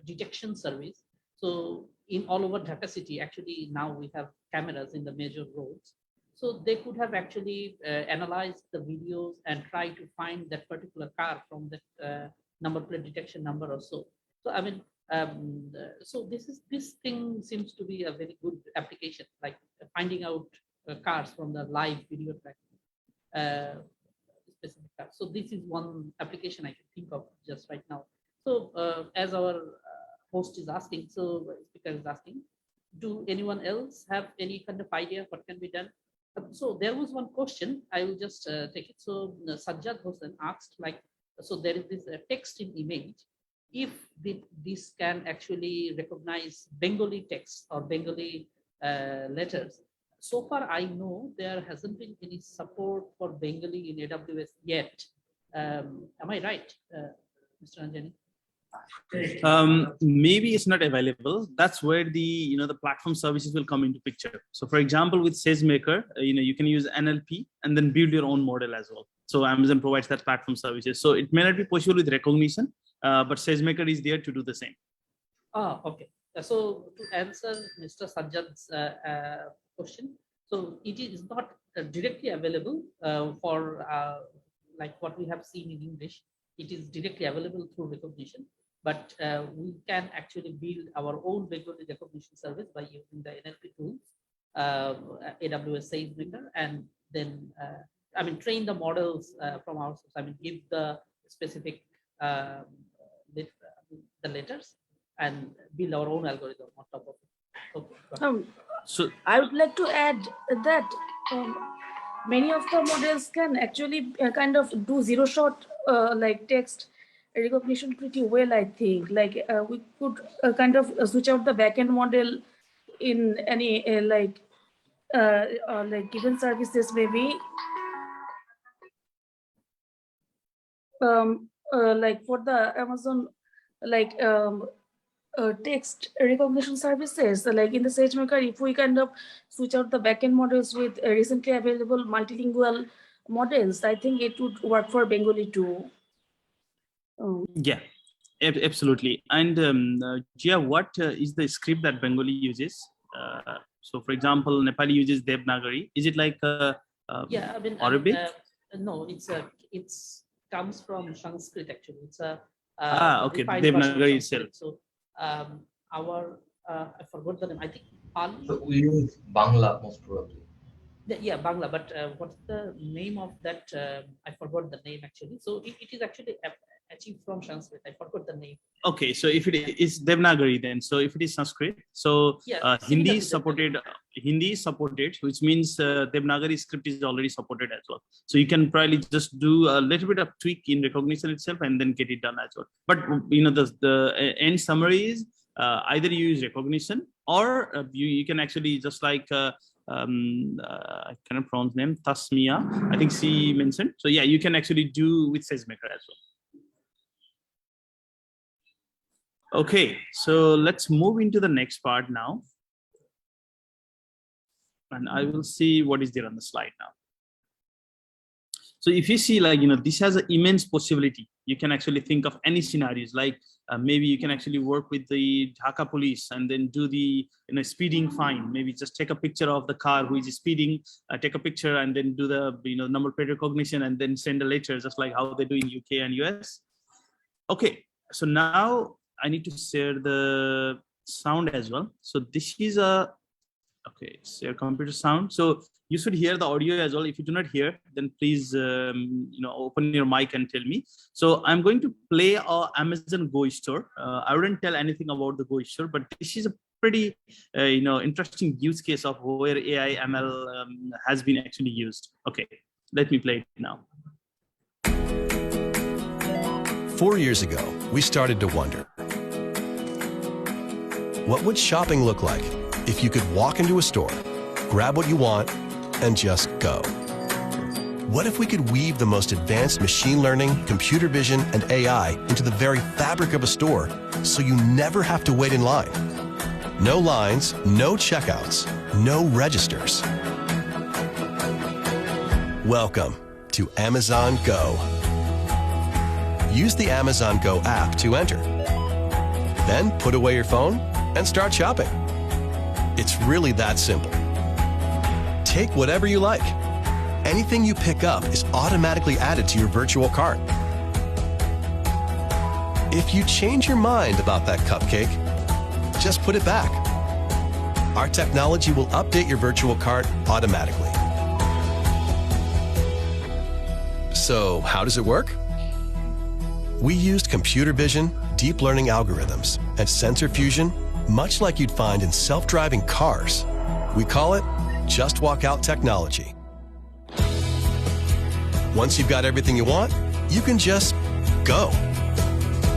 detection service, so in all over Dhaka city, actually now we have cameras in the major roads. So they could have actually analyzed the videos and try to find that particular car from that number plate detection number or so. So I mean, so this thing seems to be a very good application, like finding out cars from the live video tracking. Specific cars. So this is one application I can think of just right now. So as our host is asking, so speaker is asking, do anyone else have any kind of idea what can be done? So there was one question, I will just take it. So Sajjad Hossain asked, like, so there is this text in image. If this can actually recognize Bengali text or Bengali letters. So far, I know there hasn't been any support for Bengali in AWS yet. Am I right, Mr. Anjani? Maybe it's not available. That's where the the platform services will come into picture. So for example, with SageMaker, you can use NLP and then build your own model as well. So Amazon provides that platform services. So it may not be possible with recognition, but SageMaker is there to do the same. Okay. So to answer Mr. Sajjad's question, so it is not directly available for like what we have seen in English. It is directly available through recognition, but we can actually build our own Bengali recognition service by using the NLP tools, AWS SageMaker, and then train the models from our source. Give the specific the letters and build our own algorithm on top of it. Okay. So I would like to add that many of the models can actually kind of do zero-shot like text recognition pretty well. I think like we could kind of switch out the backend model in any like given services maybe. Like for the Amazon like text recognition services, like in the SageMaker, if we kind of switch out the backend models with recently available multilingual models, I think it would work for Bengali too. Yeah, absolutely. And Jia, what is the script that Bengali uses? So for example, Nepali uses Devanagari. Is it like yeah, Arabic? No, it's comes from Sanskrit actually. It's a okay, Devanagari itself. So I forgot the name. I think Pali. So we use Bangla most probably. Yeah, Bangla. But what's the name of that? I forgot the name actually. So it is actually achieved from Sanskrit. I forgot the name. Okay, so if it is Devanagari, then so if it is Sanskrit, so yeah, Hindi is supported. Hindi is supported, which means Devanagari script is already supported as well. So you can probably just do a little bit of tweak in recognition itself and then get it done as well. But the end summary is either you use recognition or you can actually just like I cannot pronounce name, Tasmia. I think she mentioned. So yeah, you can actually do with SageMaker as well. Okay, so let's move into the next part now. And I will see what is there on the slide now. So if you see, like, this has an immense possibility. You can actually think of any scenarios, like maybe you can actually work with the Dhaka police and then do the speeding fine. Maybe just take a picture of the car who is speeding, take a picture and then do the number plate recognition and then send a letter, just like how they do in UK and US. Okay, so now I need to share the sound as well. So this is a, okay. Okay, so your computer sound. So you should hear the audio as well. If you do not hear, then please open your mic and tell me. So I'm going to play our Amazon Go store. I wouldn't tell anything about the Go store, but this is a pretty interesting use case of where AI ML has been actually used. Okay, let me play it now. 4 years ago, we started to wonder, what would shopping look like if you could walk into a store, grab what you want, and just go? What if we could weave the most advanced machine learning, computer vision, and AI into the very fabric of a store so you never have to wait in line? No lines, no checkouts, no registers. Welcome to Amazon Go. Use the Amazon Go app to enter. Then put away your phone and start shopping. It's really that simple. Take whatever you like. Anything you pick up is automatically added to your virtual cart. If you change your mind about that cupcake, just put it back. Our technology will update your virtual cart automatically. So, how does it work? We used computer vision, deep learning algorithms, and sensor fusion, much like you'd find in self-driving cars. We call it Just Walk Out technology. Once you've got everything you want, you can just go.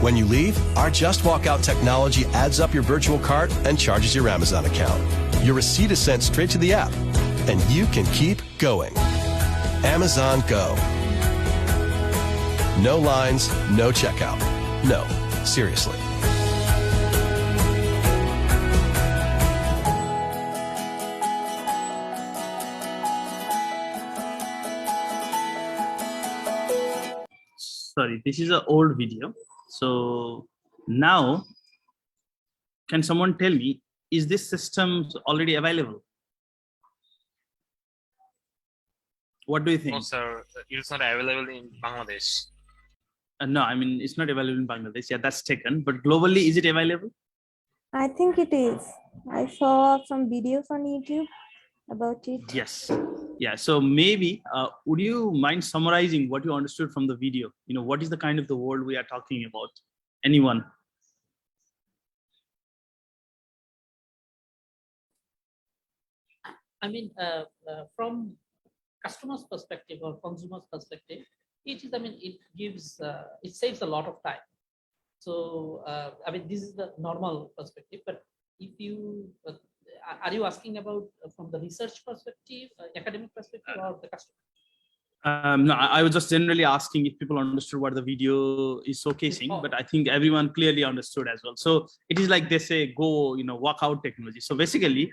When you leave, our Just Walk Out technology adds up your virtual cart and charges your Amazon account. Your receipt is sent straight to the app, and you can keep going. Amazon Go. No lines, no checkout. No, seriously. Sorry, this is an old video. So now, can someone tell me, is this system already available? What do you think? No, sir. It's not available in Bangladesh. No, I mean, it's not available in Bangladesh. Yeah, that's taken. But globally, is it available? I think it is. I saw some videos on YouTube about it. Yes. Yeah. So maybe, would you mind summarizing what you understood from the video? What is the kind of the world we are talking about? Anyone? I mean, from customer's perspective or consumer's perspective, it is, I mean, it gives, it saves a lot of time. So, I mean, this is the normal perspective, but if you, are you asking about from the research perspective, academic perspective, or the customer? No, I was just generally asking if people understood what the video is showcasing, but I think everyone clearly understood as well. So it is like they say, go, walk out technology. So basically,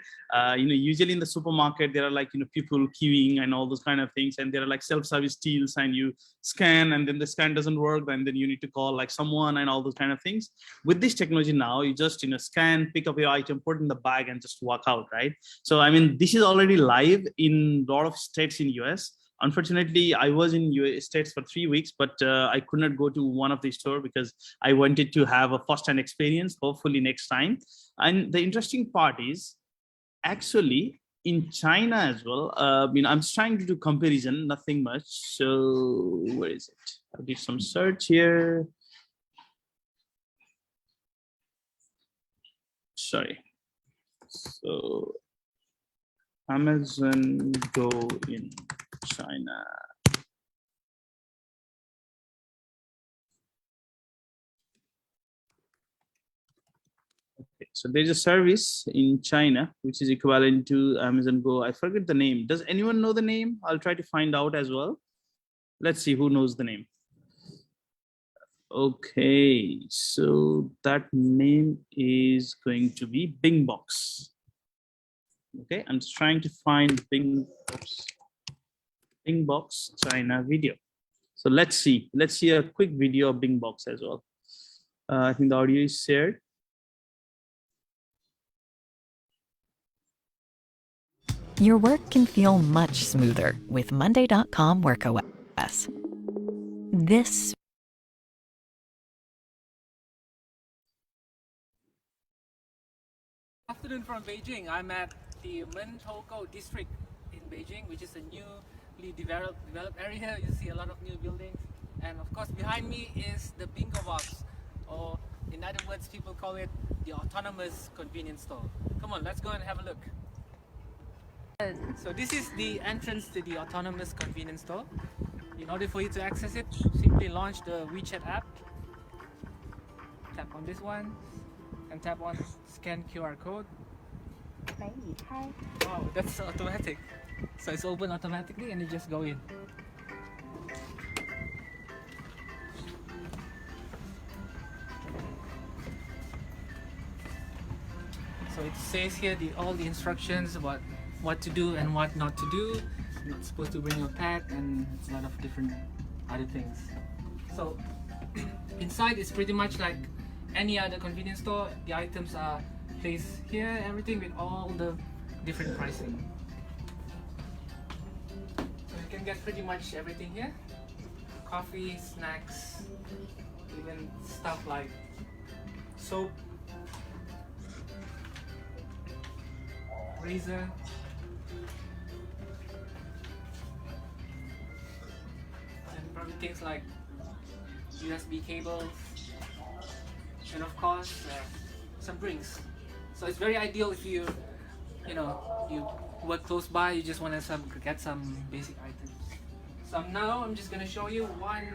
usually in the supermarket, there are like, people queuing and all those kind of things. And there are like self-service tills and you scan and then the scan doesn't work. And then you need to call like someone and all those kind of things. With this technology now, you just, scan, pick up your item, put it in the bag and just walk out, right? So, I mean, this is already live in a lot of states in US. Unfortunately, I was in US States for 3 weeks, but I could not go to one of the store because I wanted to have a first-hand experience, hopefully next time. And the interesting part is actually in China as well. I'm just trying to do comparison, nothing much. So where is it? I did some search here. Sorry. So Amazon Go in China. Okay, so there's a service in China which is equivalent to Amazon Go. I forget the name. Does anyone know the name? I'll try to find out as well. Let's see who knows the name. Okay, so that name is going to be Bing Box. Okay, I'm just trying to find Bing Box China video. So let's see a quick video of Bing Box as well. I think the audio is shared. Your work can feel much smoother with Monday.com WorkOS. This Afternoon from Beijing. I'm at the Mentogo district in Beijing, which is a newly developed area. You see a lot of new buildings. And of course, behind me is the bingo box, or in other words, people call it the autonomous convenience store. Come on, let's go and have a look. So this is the entrance to the autonomous convenience store. In order for you to access it, simply launch the WeChat app. Tap on this one and tap on scan QR code. Wow, that's automatic. So it's open automatically and you just go in. So it says here all the instructions about what to do and what not to do. You're not supposed to bring your pet and a lot of different other things. So inside is pretty much like any other convenience store. The items are placed here, everything with all the different pricing. So you can get pretty much everything here. Coffee, snacks, even stuff like soap, razor, and probably things like USB cables, and of course some drinks. So it's very ideal if you work close by, you just want to get some basic items. So now I'm just going to show you one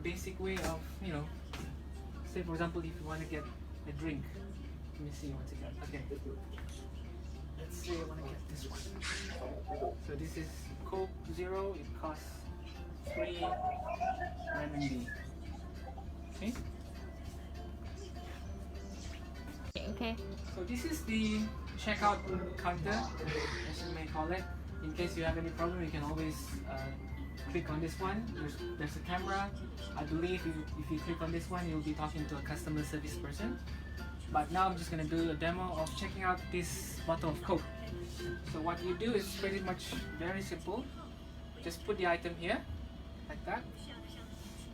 basic way of, say for example, if you want to get a drink. Let me see what you got. Okay. Let's say I want to get this one. So this is Coke Zero. It costs 3 RMB. Okay. Okay. So this is the checkout counter, as you may call it. In case you have any problem, you can always click on this one. There's a camera. I believe if you click on this one, you'll be talking to a customer service person. But now I'm just going to do a demo of checking out this bottle of Coke. So what you do is pretty much very simple. Just put the item here, like that.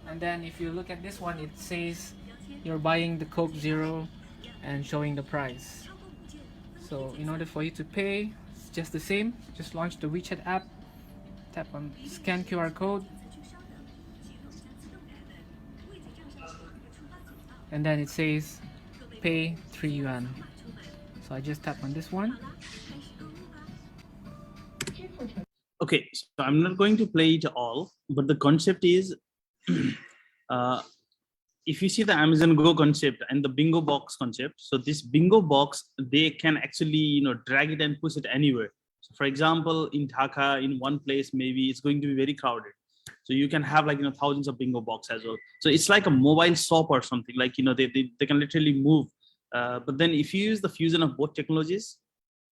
And then if you look at this one, it says you're buying the Coke Zero and showing the price. So in order for you to pay, it's just the same. Just launch the WeChat app, tap on scan QR code, and then it says pay 3 yuan. So I just tap on this one. Okay, so I'm not going to play it all, but the concept is if you see the Amazon Go concept and the bingo box concept, so this bingo box, they can actually drag it and push it anywhere. So for example, in Dhaka, in one place, maybe it's going to be very crowded. So you can have like thousands of bingo box as well. So it's like a mobile shop or something, like they can literally move. But then if you use the fusion of both technologies,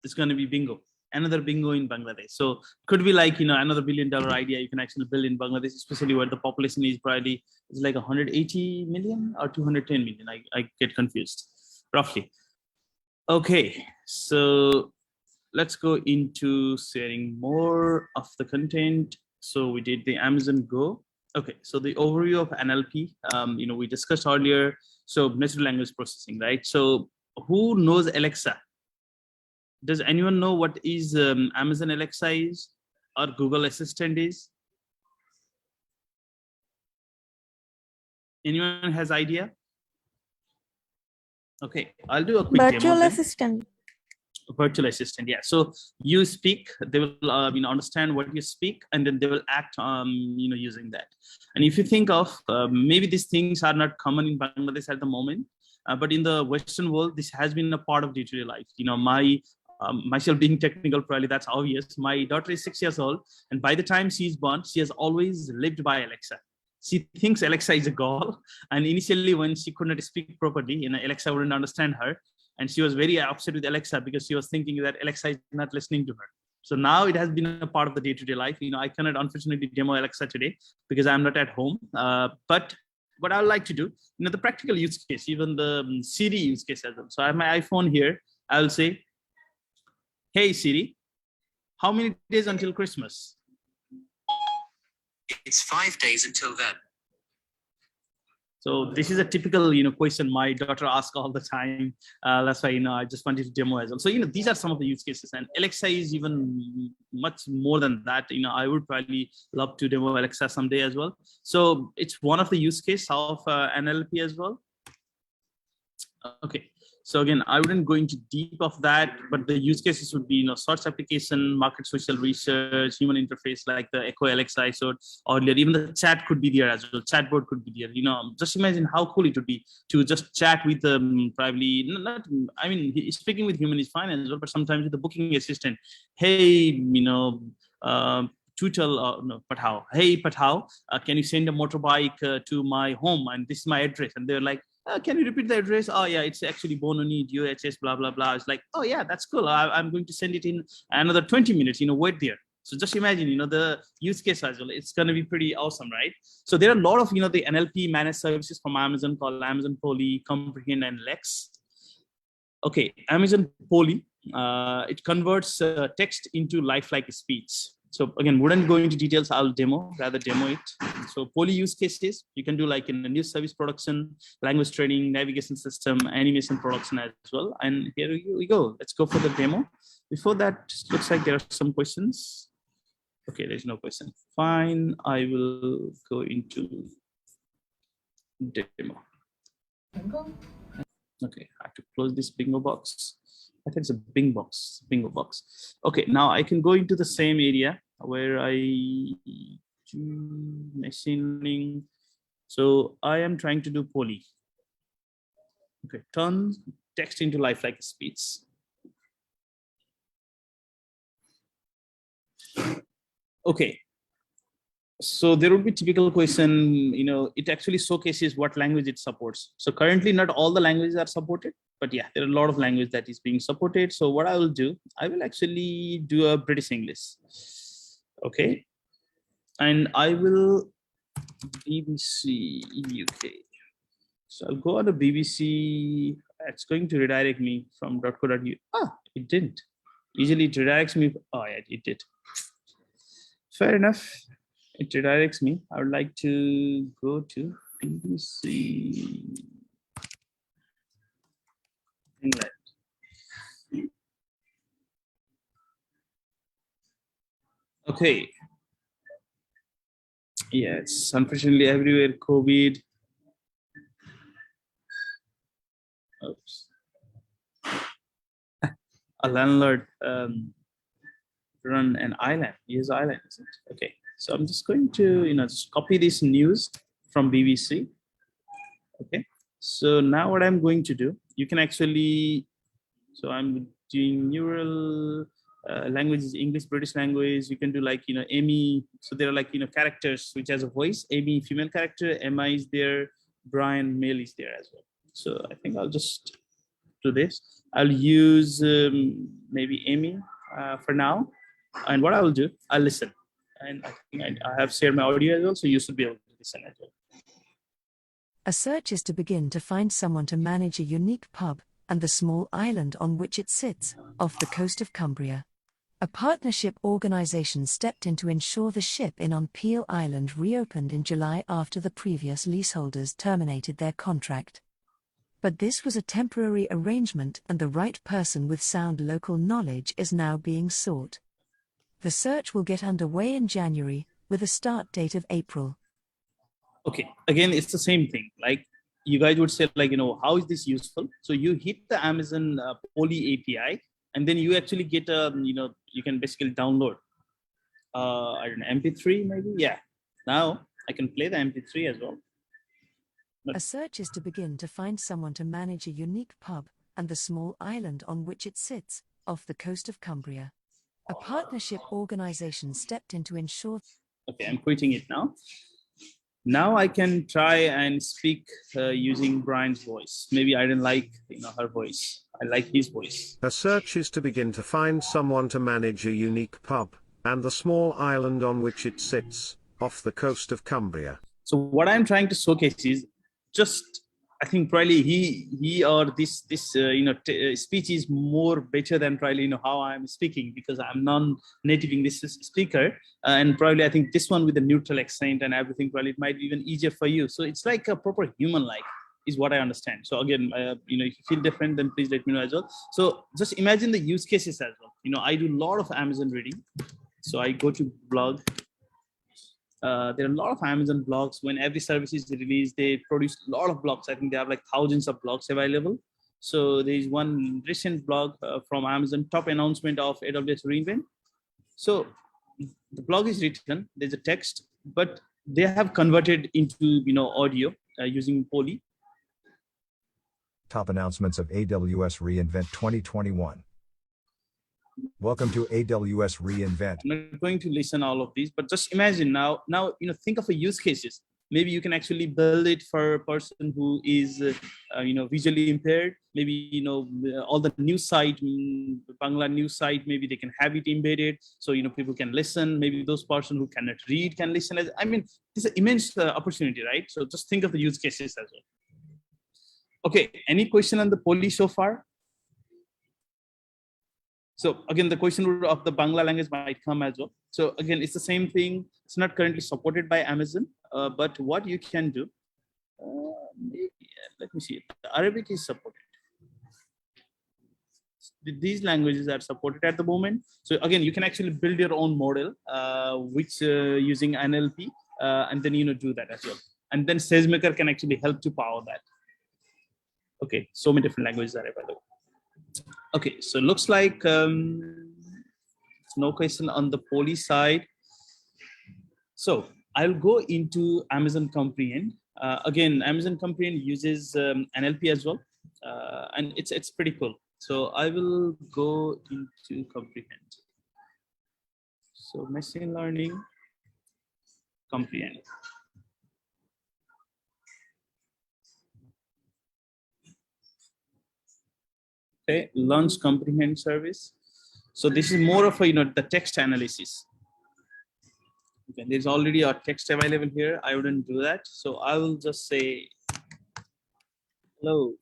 it's going to be bingo. Another bingo in Bangladesh. So could be like another $1 billion idea you can actually build in Bangladesh, especially where the population is probably like 180 million or 210 million. I get confused roughly. Okay, so let's go into sharing more of the content. So we did the Amazon Go. Okay, so the overview of NLP, we discussed earlier. So natural language processing, right? So who knows Alexa? Does anyone know what is Amazon Alexa is or Google Assistant is? Anyone has idea? Okay, I'll do a quick Virtual demo assistant. Virtual assistant, yeah. So you speak, they will understand what you speak, and then they will act using that. And if you think of maybe these things are not common in Bangladesh at the moment, but in the Western world, this has been a part of day-to-day life. Myself being technical, probably that's obvious. My daughter is 6 years old, and by the time she's born, she has always lived by Alexa. She thinks Alexa is a god, and initially when she could not speak properly, Alexa wouldn't understand her, and she was very upset with Alexa because she was thinking that Alexa is not listening to her. So now it has been a part of the day-to-day life. I cannot unfortunately demo Alexa today because I'm not at home. But what I would like to do, the practical use case, even the Siri use case as well. So I have my iPhone here. I'll say, hey Siri, how many days until Christmas? It's 5 days until then. So this is a typical, question my daughter asks all the time. That's why, I just wanted to demo as well. So, these are some of the use cases, and Alexa is even much more than that. I would probably love to demo Alexa someday as well. So it's one of the use case of NLP as well. Okay. So again, I wouldn't go into deep of that, but the use cases would be, search application, market social research, human interface like the Echo Alexa I showed earlier. Even the chat could be there as well. Chatbot could be there. Just imagine how cool it would be to just chat with probably not. I mean, speaking with human is fine as well, but sometimes with the booking assistant, hey, Tutel, no, Pathao. Hey, Pathao, can you send a motorbike to my home? And this is my address. And they're like, can you repeat the address? Oh yeah, it's actually Bononi, DOHS, blah, blah, blah. It's like, oh yeah, that's cool. I'm going to send it in another 20 minutes, wait there. So just imagine, the use case as well. It's going to be pretty awesome, right? So there are a lot of, the NLP managed services from Amazon called Amazon Poly, Comprehend, and Lex. Okay, Amazon Poly, it converts text into lifelike speech. So again, wouldn't go into details. I'll rather demo it. So Poly use cases, you can do like in the news service production, language training, navigation system, animation production as well. And here we go. Let's go for the demo. Before that, looks like there are some questions. Okay, there's no question. Fine, I will go into demo. Okay, I have to close this bingo box. I think it's a bingo box. Okay, now I can go into the same area where I do machine learning. So I am trying to do Poly. Okay, turn text into lifelike speech. Okay, so there would be typical question, it actually showcases what language it supports. So currently not all the languages are supported, but yeah, there are a lot of language that is being supported. So what I will do, I will actually do a British English. Okay, and I will BBC UK. So I'll go on the BBC. It's going to redirect me from .co.uk. Ah, it didn't. Usually it redirects me. Oh yeah, it did. Fair enough. It redirects me. I would like to go to BBC England. Okay. Yes, unfortunately everywhere COVID. Oops. A landlord run an island. Use island, isn't it? Okay. So I'm just going to, just copy this news from BBC. Okay. So now what I'm going to do, you can actually, so I'm doing neural languages, English, British language. You can do like, Amy. So there are like, characters which has a voice. Amy, female character. Emma is there. Brian, male is there as well. So I think I'll just do this. I'll use maybe Amy for now. And what I will do, I'll listen. And I think I have shared my audio as well, so you should be able to listen as well. A search is to begin to find someone to manage a unique pub and the small island on which it sits, off the coast of Cumbria. A partnership organization stepped in to ensure the Ship Inn on Peel Island reopened in July after the previous leaseholders terminated their contract. But this was a temporary arrangement, and the right person with sound local knowledge is now being sought. The search will get underway in January, with a start date of April. Okay, again, it's the same thing. Like you guys would say, like, how is this useful? So you hit the Amazon Poly API, and then you actually get a, you can basically download, I don't know, MP3 maybe? Yeah. Now I can play the MP3 as well. A search is to begin to find someone to manage a unique pub and the small island on which it sits, off the coast of Cumbria. A partnership organization stepped in to ensure. Okay, I'm quitting it now. Now I can try and speak using Brian's voice. Maybe I didn't like, her voice. I like his voice. A search is to begin to find someone to manage a unique pub and the small island on which it sits, off the coast of Cumbria. So what I'm trying to showcase is just I think probably he or this speech is more better than probably how I'm speaking, because I'm non-native English speaker, and probably I think this one with the neutral accent and everything, probably it might be even easier for you. So it's like a proper human like is what I understand. So again, if you feel different, then please let me know as well. So just imagine the use cases as well. I do a lot of Amazon reading, so I go to blog. There are a lot of Amazon blogs. When every service is released, they produce a lot of blogs. I think they have like thousands of blogs available. So there is one recent blog from Amazon, top announcement of AWS reInvent. So the blog is written, there's a text, but they have converted into audio using Poly. Top announcements of AWS reInvent 2021. Welcome to AWS reInvent. I'm not going to listen all of these, but just imagine now, think of a use cases. Maybe you can actually build it for a person who is, visually impaired. Maybe, all the news site, Bangla news site, maybe they can have it embedded. So, people can listen. Maybe those person who cannot read can listen. It's an immense opportunity, right? So just think of the use cases as well. Okay, any question on the Poly so far? So again, the question of the Bangla language might come as well. So again, it's the same thing. It's not currently supported by Amazon, but what you can do, let me see, the Arabic is supported. These languages are supported at the moment. So again, you can actually build your own model, which using NLP, and then, do that as well. And then SageMaker can actually help to power that. Okay, so many different languages are available. Okay, so looks like no question on the Poly side. So I'll go into Amazon Comprehend. Again, Amazon Comprehend uses NLP as well, and it's pretty cool. So I will go into Comprehend. So machine learning, Comprehend. Okay, launch Comprehend service. So this is more of a the text analysis. Okay, there's already a text available here. I wouldn't do that. So I will just say, hello,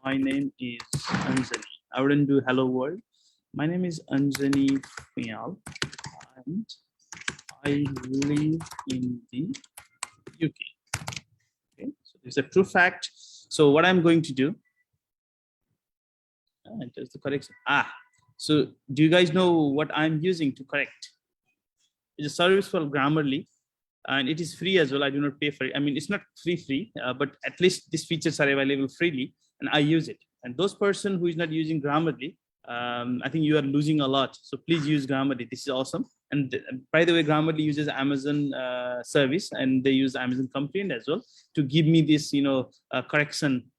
my name is Anjani. I wouldn't do hello world. My name is Anjani Phuyal, and I live in the UK. Okay, so it's a true fact. So what I'm going to do, it does the correction. So do you guys know what I'm using to correct? It's a service called Grammarly, and it is free as well. I do not pay for it. It's not free, but at least these features are available freely, and I use it. And those person who is not using Grammarly, I think you are losing a lot. So please use Grammarly. This is awesome. And by the way, Grammarly uses Amazon service, and they use Amazon Comprehend as well to give me this, correction.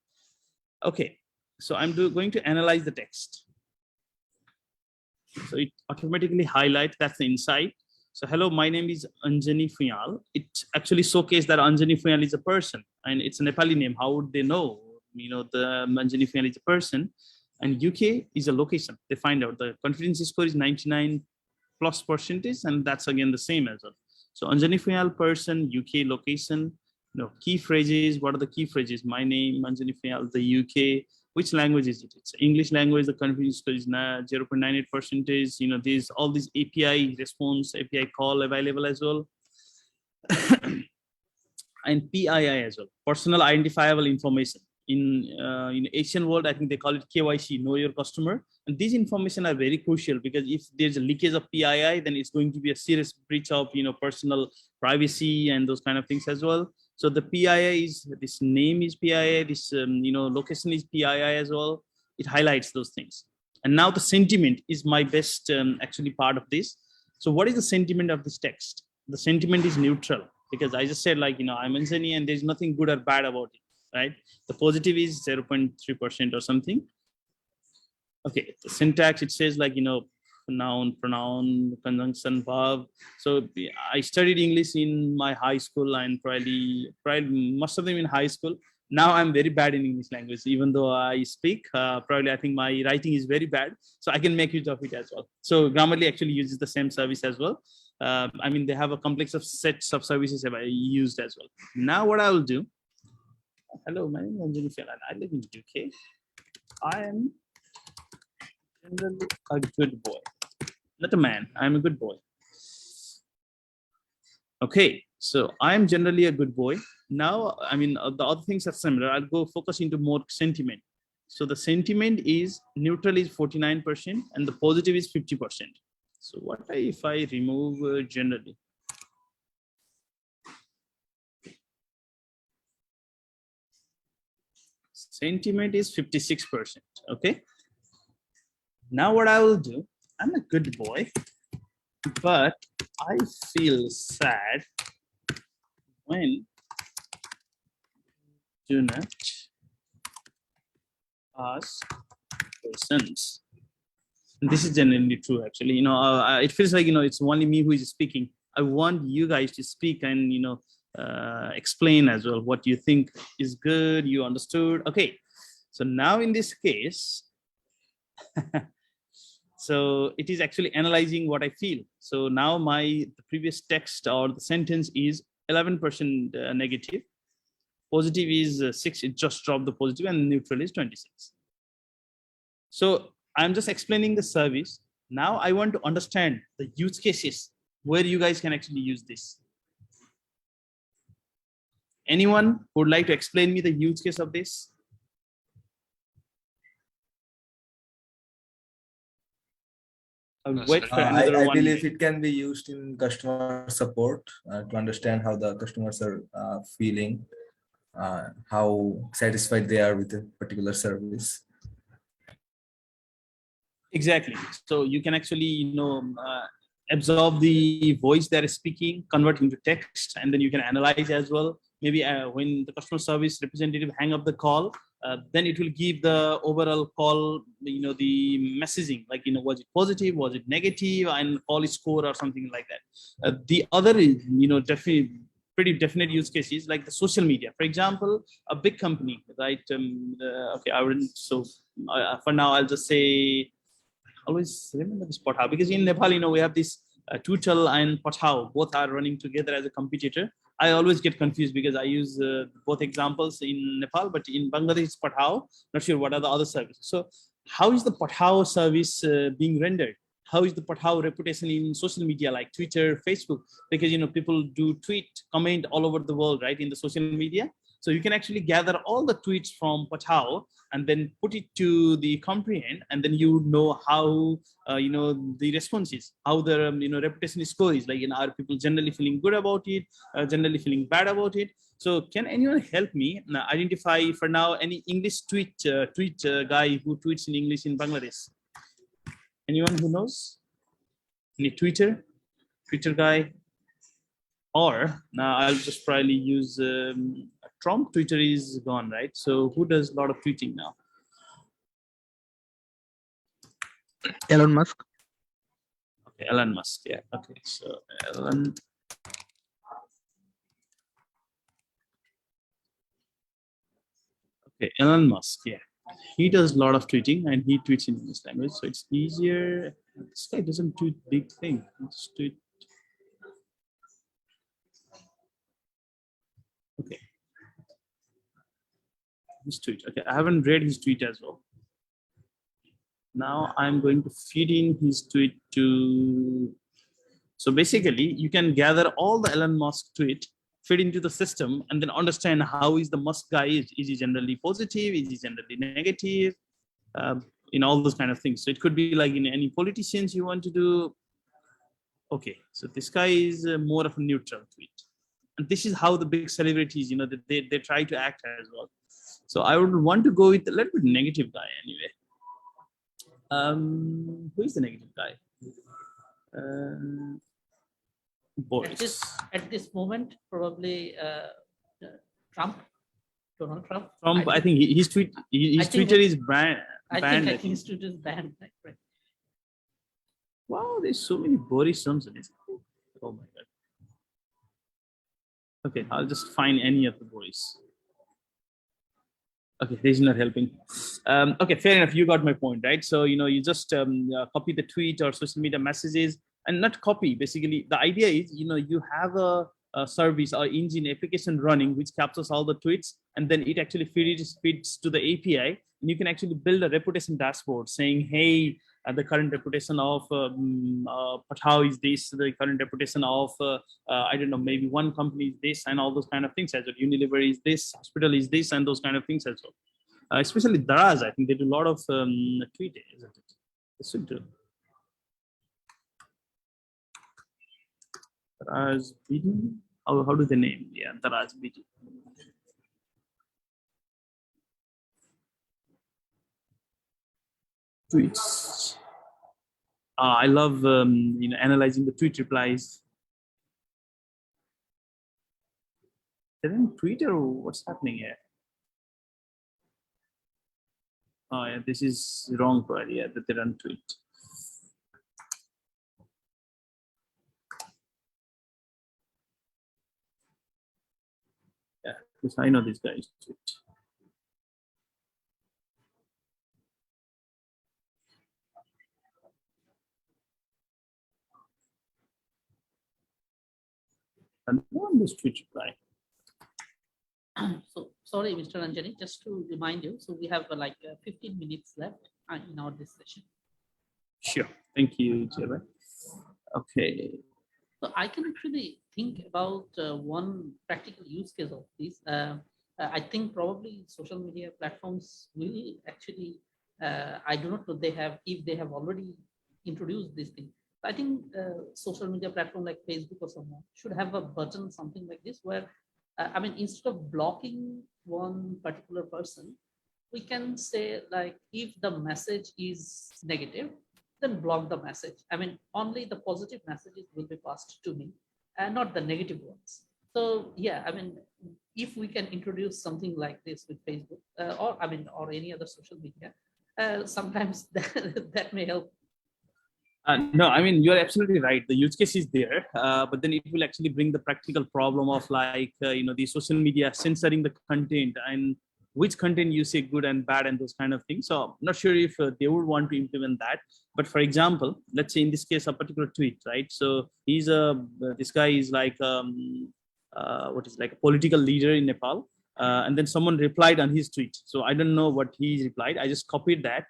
Okay. So I'm going to analyze the text. So it automatically highlights, that's the insight. So hello, my name is Anjani Phuyal. It actually showcases that Anjani Phuyal is a person, and it's a Nepali name. How would they know? The Anjani Phuyal is a person, and UK is a location. They find out the confidence score is 99+%, and that's again the same as well. So Anjani Phuyal, person, UK location. Key phrases. What are the key phrases? My name, Anjani Phuyal, the UK. Which language is it? It's English language. The confidence score is 0.98%. There's all these API response, API call available as well. And PII as well, personal identifiable information. In Asian world, I think they call it KYC, know your customer. And these information are very crucial, because if there's a leakage of PII, then it's going to be a serious breach of personal privacy and those kind of things as well. So the PII is, this name is PII, this location is PII as well. It highlights those things. And now the sentiment is my best actually part of this. So what is the sentiment of this text? The sentiment is neutral, because I just said I'm Anjani and there's nothing good or bad about it, right? The positive is 0.3% or something. Okay, the syntax, it says noun, pronoun, conjunction, verb. So I studied English in my high school, and probably most of them in high school. Now I'm very bad in English language, even though I speak. Probably I think my writing is very bad, so I can make use of it as well. So Grammarly actually uses the same service as well. They have a complex of sets of services have I used as well. Now what I will do, Hello, my name is Anjani Phuyal and I live in UK. I am generally a good boy. Not a man, I'm a good boy. Okay, so I'm generally a good boy. Now, I mean, the other things are similar. I'll go focus into more sentiment. So the sentiment is neutral is 49% and the positive is 50%. So what if I remove generally? Sentiment is 56%. Okay. Now what I will do, I'm a good boy, but I feel sad when do not ask persons. And this is generally true, actually. You know, it feels like, you know, it's only me who is speaking. I want you guys to speak and, you know, explain as well what you think is good, you understood. Okay, so now in this case, so it is actually analyzing what I feel. So now the previous text or the sentence is 11% negative. Positive is 6, it just dropped the positive, and neutral is 26. So I'm just explaining the service. Now I want to understand the use cases where you guys can actually use this. Anyone who would like to explain me the use case of this? I'll wait for another I one. believe it can be used in customer support to understand how the customers are feeling, how satisfied they are with a particular service. Exactly. So you can actually, you know, absorb the voice they're speaking, convert into text, and then you can analyze as well. Maybe when the customer service representative hang up the call, then it will give the overall call, you know, the messaging, like, you know, was it positive, was it negative, and call score or something like that. The other is, you know, definitely pretty definite use cases like the social media. For example, a big company, right? Okay, I wouldn't. So for now, I'll just say. Always remember this Pathao, because in Nepal, you know, we have this Tutel and Pathao, both are running together as a competitor. I always get confused because I use both examples in Nepal, but in Bangladesh it's Pathao. Not sure what are the other services. So how is the Pathao service being rendered? How is the Pathao reputation in social media like Twitter, Facebook? Because, you know, people do tweet, comment all over the world, right, in the social media. So you can actually gather all the tweets from Pathao and then put it to the comprehend, and then you know how you know the response is, how the you know reputation score is, like, you know, are people generally feeling good about it, generally feeling bad about it. So can anyone help me identify for now any English tweet guy who tweets in English in Bangladesh? Anyone who knows? Any Twitter guy? Or now I'll just probably use Trump. Twitter is gone, right? So who does a lot of tweeting now? Elon Musk. Okay, Elon Musk. Yeah. Okay, so Elon. Okay, Elon Musk. Yeah, he does a lot of tweeting, and he tweets in English language, so it's easier. This guy doesn't tweet big thing. Just tweet. Okay. His tweet. Okay, I haven't read his tweet as well. Now I'm going to feed in his tweet to. So basically, you can gather all the Elon Musk tweet, feed into the system, and then understand how is the Musk guy is. Is he generally positive? Is he generally negative? In all those kind of things. So it could be like in any politicians you want to do. Okay, so this guy is more of a neutral tweet. And this is how the big celebrities, you know, they try to act as well. So I would want to go with a little bit negative guy anyway. Who is the negative guy? Boris. At this moment, probably Trump, Donald Trump. Trump, I think his Twitter is banned. I think his Twitter is banned. Right. Wow, there's so many Boris Johnsons. Oh my god. Okay, I'll just find any of the Boris. Okay, this is not helping. Okay, fair enough. You got my point, right? So, you know, you just copy the tweet or social media messages, and not copy. Basically, the idea is, you know, you have a service or engine application running which captures all the tweets, and then it actually feeds to the API, and you can actually build a reputation dashboard saying, hey, the current reputation of Pathao is this, the current reputation of, I don't know, maybe one company is this, and all those kind of things as well. Unilever is this, hospital is this, and those kind of things as well. Especially Daraz, I think they do a lot of tweet, isn't it? They should do. Daraz BD? How do they name? Yeah, Daraz BD. Tweets. I love analyzing the tweet replies. They're in Twitter. What's happening here? Oh yeah, this is wrong for yeah, that they run tweet. Yeah, because I know these guys tweet. And on this tweet reply. So sorry, Mr. Anjani, just to remind you, so we have 15 minutes left in our discussion. Sure, thank you, Jeva. Okay. So I can actually think about one practical use case of this. I think probably social media platforms will actually, I do not know if they have already introduced this thing. I think social media platform like Facebook or someone should have a button, something like this, where I mean, instead of blocking one particular person, we can say like, if the message is negative, then block the message. I mean, only the positive messages will be passed to me and not the negative ones. So yeah, I mean, if we can introduce something like this with Facebook or any other social media, sometimes that may help. No, I mean, you're absolutely right. The use case is there, but then it will actually bring the practical problem of the social media censoring the content and which content you say good and bad and those kind of things. So I'm not sure if they would want to implement that. But for example, let's say in this case, a particular tweet, right? So he's this guy is like, what is like a political leader in Nepal. And then someone replied on his tweet. So I don't know what he replied. I just copied that.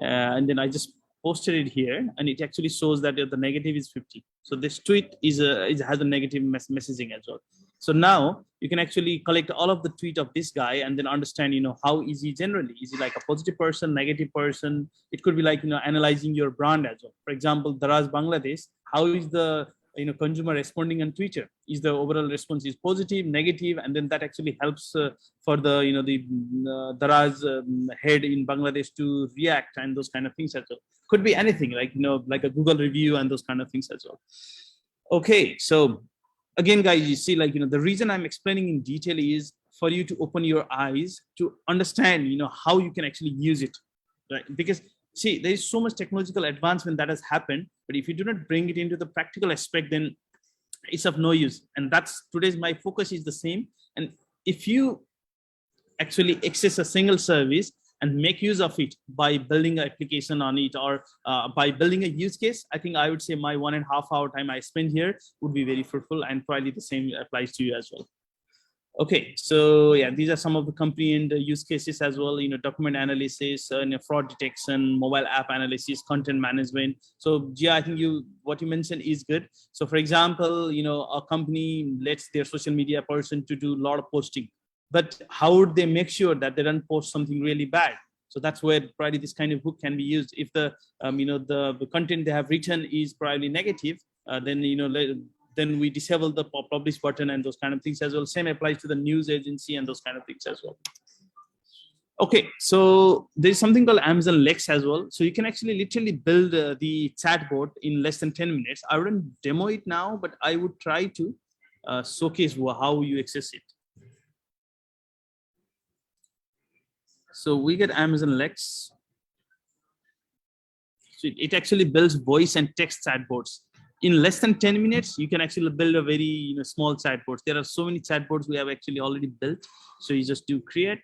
And then I just posted it here, and it actually shows that the negative is 50. So this tweet has a negative messaging as well. So now you can actually collect all of the tweet of this guy and then understand, how is he generally? Is he like a positive person, negative person? It could be like, analyzing your brand as well. For example, Daraz Bangladesh, how is the consumer responding on Twitter? Is the overall response is positive, negative, and then that actually helps for the Daraz head in Bangladesh to react and those kind of things as well. Could be anything like a Google review and those kind of things as well. Okay, so again, guys, you see the reason I'm explaining in detail is for you to open your eyes to understand how you can actually use it, right? Because see, there is so much technological advancement that has happened, but if you do not bring it into the practical aspect, then it's of no use. And that's today's my focus is the same. And if you actually access a single service and make use of it by building an application on it or by building a use case, I think I would say my 1.5 hour time I spend here would be very fruitful, and probably the same applies to you as well. Okay, so yeah, these are some of the company and use cases as well. Document analysis, fraud detection, mobile app analysis, content management. So yeah, I think what you mentioned is good. So for example, a company lets their social media person to do a lot of posting, but how would they make sure that they don't post something really bad? So that's where probably this kind of hook can be used. If the the content they have written is probably negative, then we disable the publish button and those kind of things as well. Same applies to the news agency and those kind of things as well. Okay, so there's something called Amazon Lex as well. So you can actually literally build the chatbot in less than 10 minutes. I wouldn't demo it now, but I would try to showcase how you access it. So we get Amazon Lex. So it actually builds voice and text chatbots. In less than 10 minutes, you can actually build a very small chatbots. There are so many chatbots we have actually already built. So you just do create,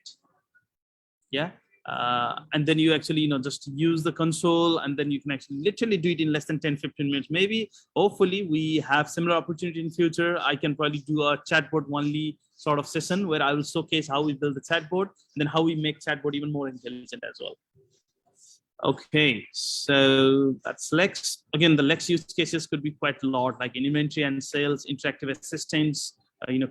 yeah, and then you actually, just use the console, and then you can actually literally do it in less than 10-15 minutes. Maybe, hopefully, we have similar opportunity in future. I can probably do a chatbot only sort of session where I will showcase how we build the chatbot, and then how we make chatbot even more intelligent as well. Okay, so that's Lex. Again, the Lex use cases could be quite a lot, like in inventory and sales, interactive assistants,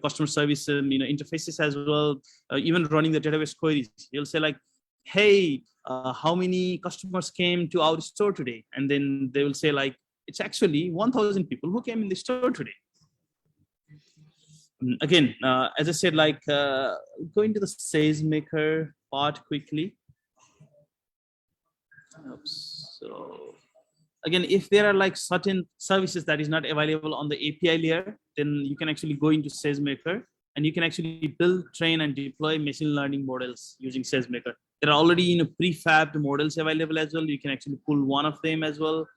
customer service, interfaces as well, even running the database queries. You'll say like, hey, how many customers came to our store today? And then they will say like, it's actually 1,000 people who came in the store today. Again, as I said, like going to the SageMaker part quickly. Oops. So again, if there are like certain services that is not available on the API layer, then you can actually go into SageMaker and you can actually build, train, and deploy machine learning models using SageMaker. There are already prefabbed models available as well. You can actually pull one of them as well.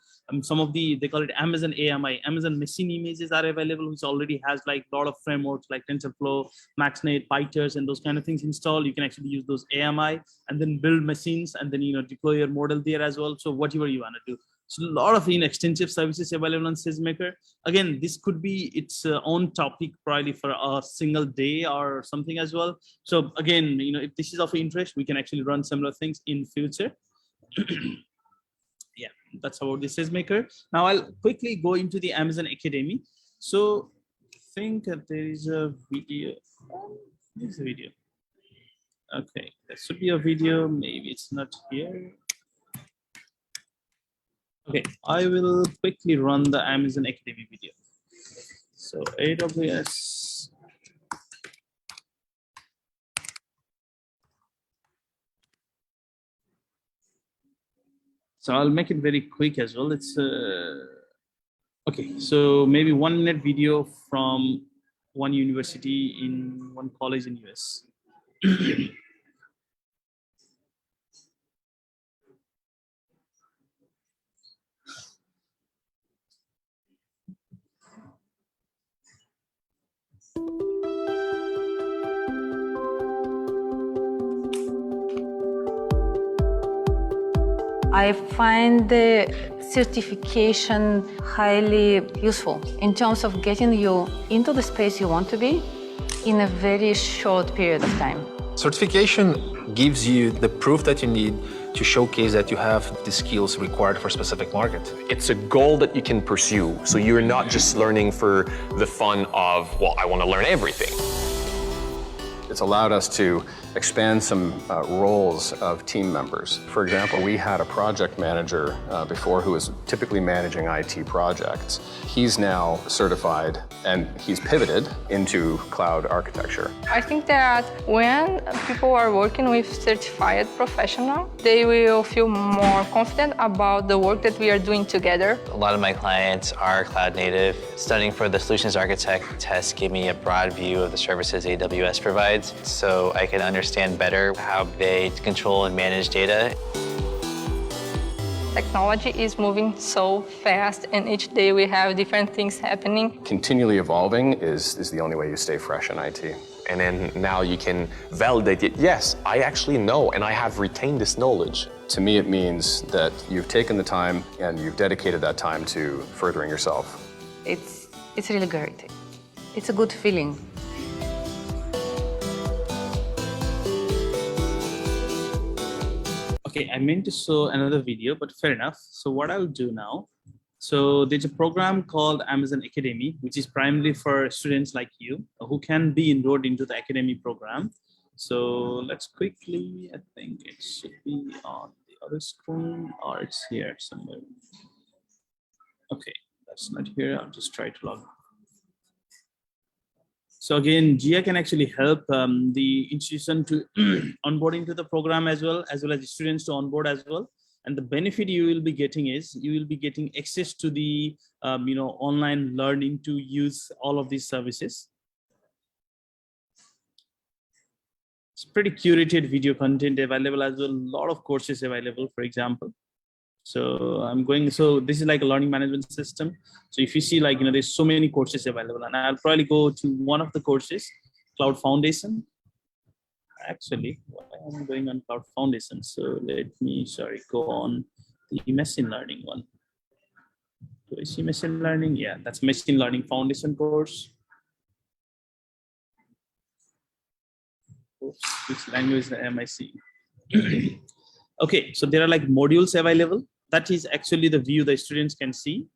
Some of they call it Amazon AMI, Amazon machine images are available, which already has like a lot of frameworks like TensorFlow, MaxNet, PyTorch, and those kind of things installed. You can actually use those AMI and then build machines and then deploy your model there as well. So whatever you want to do. So a lot of extensive services available on SageMaker. Again, this could be its own topic probably for a single day or something as well. So again, if this is of interest, we can actually run similar things in future. Yeah, that's about the SageMaker. Now I'll quickly go into the Amazon Academy. So I think that there is a video. There's a video. Okay, there should be a video. Maybe it's not here. Okay, I will quickly run the Amazon Academy video. So AWS. So I'll make it very quick as well. It's okay. So maybe 1 minute video from one university in one college in US. I find the certification highly useful in terms of getting you into the space you want to be in a very short period of time. Certification gives you the proof that you need to showcase that you have the skills required for a specific market. It's a goal that you can pursue, so you're not just learning for the fun of, well, I want to learn everything. It's allowed us to expand some roles of team members. For example, we had a project manager before who was typically managing IT projects. He's now certified and he's pivoted into cloud architecture. I think that when people are working with certified professionals, they will feel more confident about the work that we are doing together. A lot of my clients are cloud native. Studying for the solutions architect test gave me a broad view of the services AWS provides, so I can understand better how they control and manage data. Technology is moving so fast, and each day we have different things happening. Continually evolving is the only way you stay fresh in IT. And then now you can validate it. Yes, I actually know, and I have retained this knowledge. To me, it means that you've taken the time and you've dedicated that time to furthering yourself. It's really great. It's a good feeling. Okay, I meant to show another video, but fair enough. So what I'll do now, so there's a program called Amazon Academy, which is primarily for students like you who can be enrolled into the Academy program. So let's quickly, I think it should be on the other screen or it's here somewhere. Okay, that's not here. I'll just try to log in. So again, Gia can actually help the institution to onboard into the program as well as the students to onboard as well. And the benefit you will be getting is you will be getting access to the online learning to use all of these services. It's pretty curated video content available as well. A lot of courses available, for example. So so this is like a learning management system. So if you see there's so many courses available, and I'll probably go to one of the courses, Cloud Foundation. Actually, I'm going on Cloud Foundation. So let me, go on the machine learning one. Do I see machine learning? Yeah, that's machine learning foundation course. Oops, which language am I seeing? Okay, so there are like modules available. That is actually the view the students can see.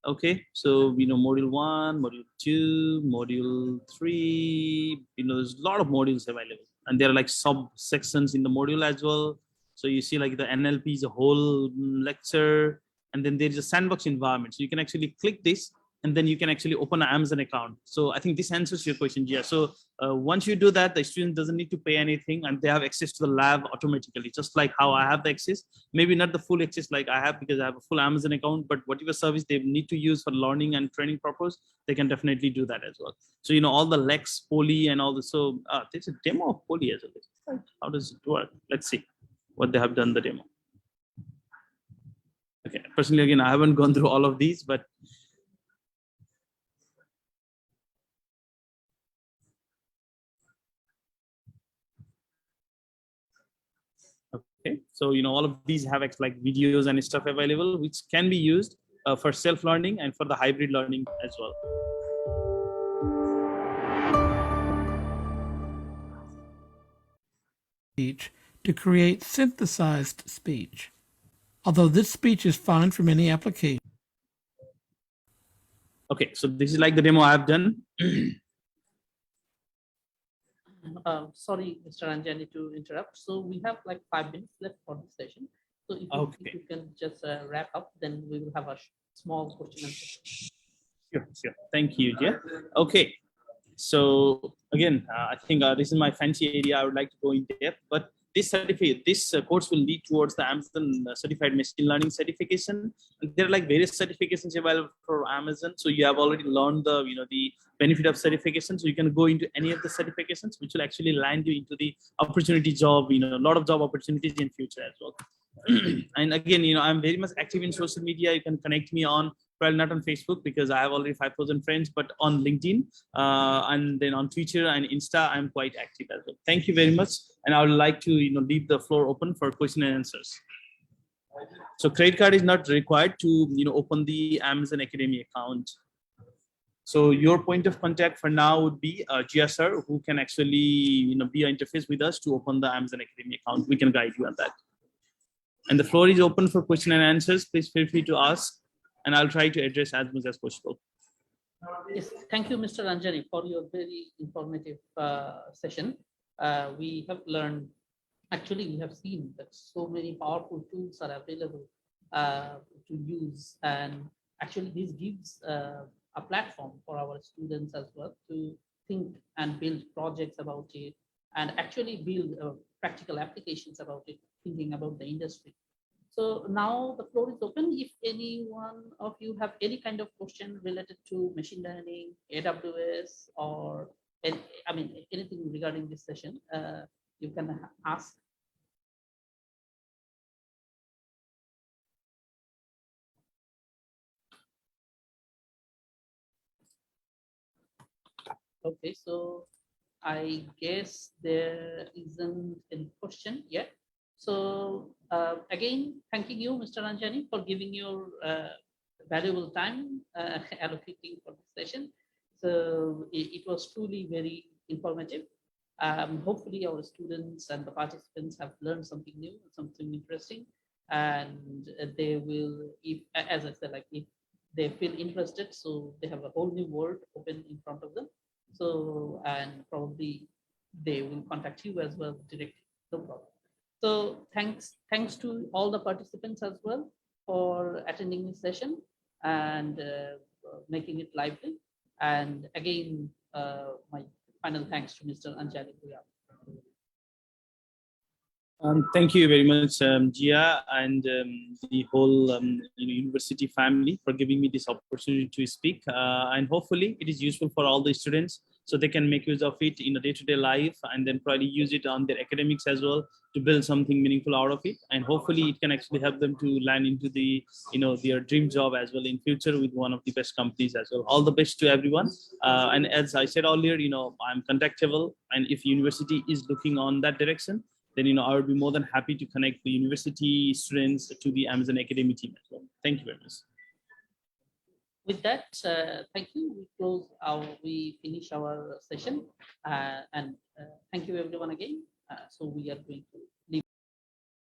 Okay, so module 1, module 2, module 3, there's a lot of modules available, and there are like subsections in the module as well. So you see like the NLP is a whole lecture, and then there is a sandbox environment. So you can actually click this, and then you can actually open an Amazon account. So I think this answers your question, Gia. So once you do that, the student doesn't need to pay anything, and they have access to the lab automatically, just like how I have the access. Maybe not the full access like I have, because I have a full Amazon account, but whatever service they need to use for learning and training purpose, they can definitely do that as well. So all the Lex, Poly, and all this. So there's a demo of Poly as well. How does it work? Let's see what they have done the demo. Okay, personally, again, I haven't gone through all of these, but okay, so all of these have like videos and stuff available, which can be used for self-learning and for the hybrid learning as well. Speech to create synthesized speech. Although this speech is fine for many applications. Okay, so this is like the demo I've done. Sorry, Mr. Anjani, to interrupt. So we have like 5 minutes left for this session. So if you can just wrap up, then we will have a small question and answer. Sure. Thank you, Jia. Okay, so again, I think this is my fancy area. I would like to go in depth, but this certificate, this course will lead towards the Amazon Certified Machine Learning certification. And there are like various certifications available for Amazon. So you have already learned the the benefit of certification. So you can go into any of the certifications, which will actually land you into the opportunity job. A lot of job opportunities in future as well. And again, I'm very much active in social media. You can connect me on, well, not on Facebook because I have already 5,000 friends, but on LinkedIn and then on Twitter and Insta, I'm quite active as well. Thank you very much. And I would like to, leave the floor open for question and answers. So credit card is not required to, open the Amazon Academy account. So your point of contact for now would be Gia sir, who can actually, be an interface with us to open the Amazon Academy account. We can guide you on that. And the floor is open for question and answers. Please feel free to ask, and I'll try to address as much as possible. Yes, thank you, Mr. Anjani, for your very informative session. We have learned, actually, we have seen that so many powerful tools are available to use, and actually this gives a platform for our students as well to think and build projects about it, and actually build practical applications about it, thinking about the industry. So now the floor is open. If any one of you have any kind of question related to machine learning, AWS, or anything regarding this session, you can ask. Okay, so I guess there isn't any question yet. So again, thanking you, Mr. Anjani, for giving your valuable time allocating for this session. So it was truly very informative. Hopefully our students and the participants have learned something new, something interesting, and they will, if, as I said, like if they feel interested, so they have a whole new world open in front of them. So, and probably they will contact you as well directly, no problem. So thanks to all the participants as well for attending this session and making it lively. And again, my final thanks to Mr. Anjani Phuyal. Thank you very much, Gia, and the whole university family for giving me this opportunity to speak. And hopefully, it is useful for all the students, so they can make use of it in a day-to-day life, and then probably use it on their academics as well to build something meaningful out of it. And hopefully, it can actually help them to land into the their dream job as well in future with one of the best companies as well. All the best to everyone. And as I said earlier, I'm contactable, and if university is looking on that direction, then I would be more than happy to connect the university students to the Amazon Academy team as well. Thank you very much. With that, thank you. We finish our session, and thank you everyone again. So we are going to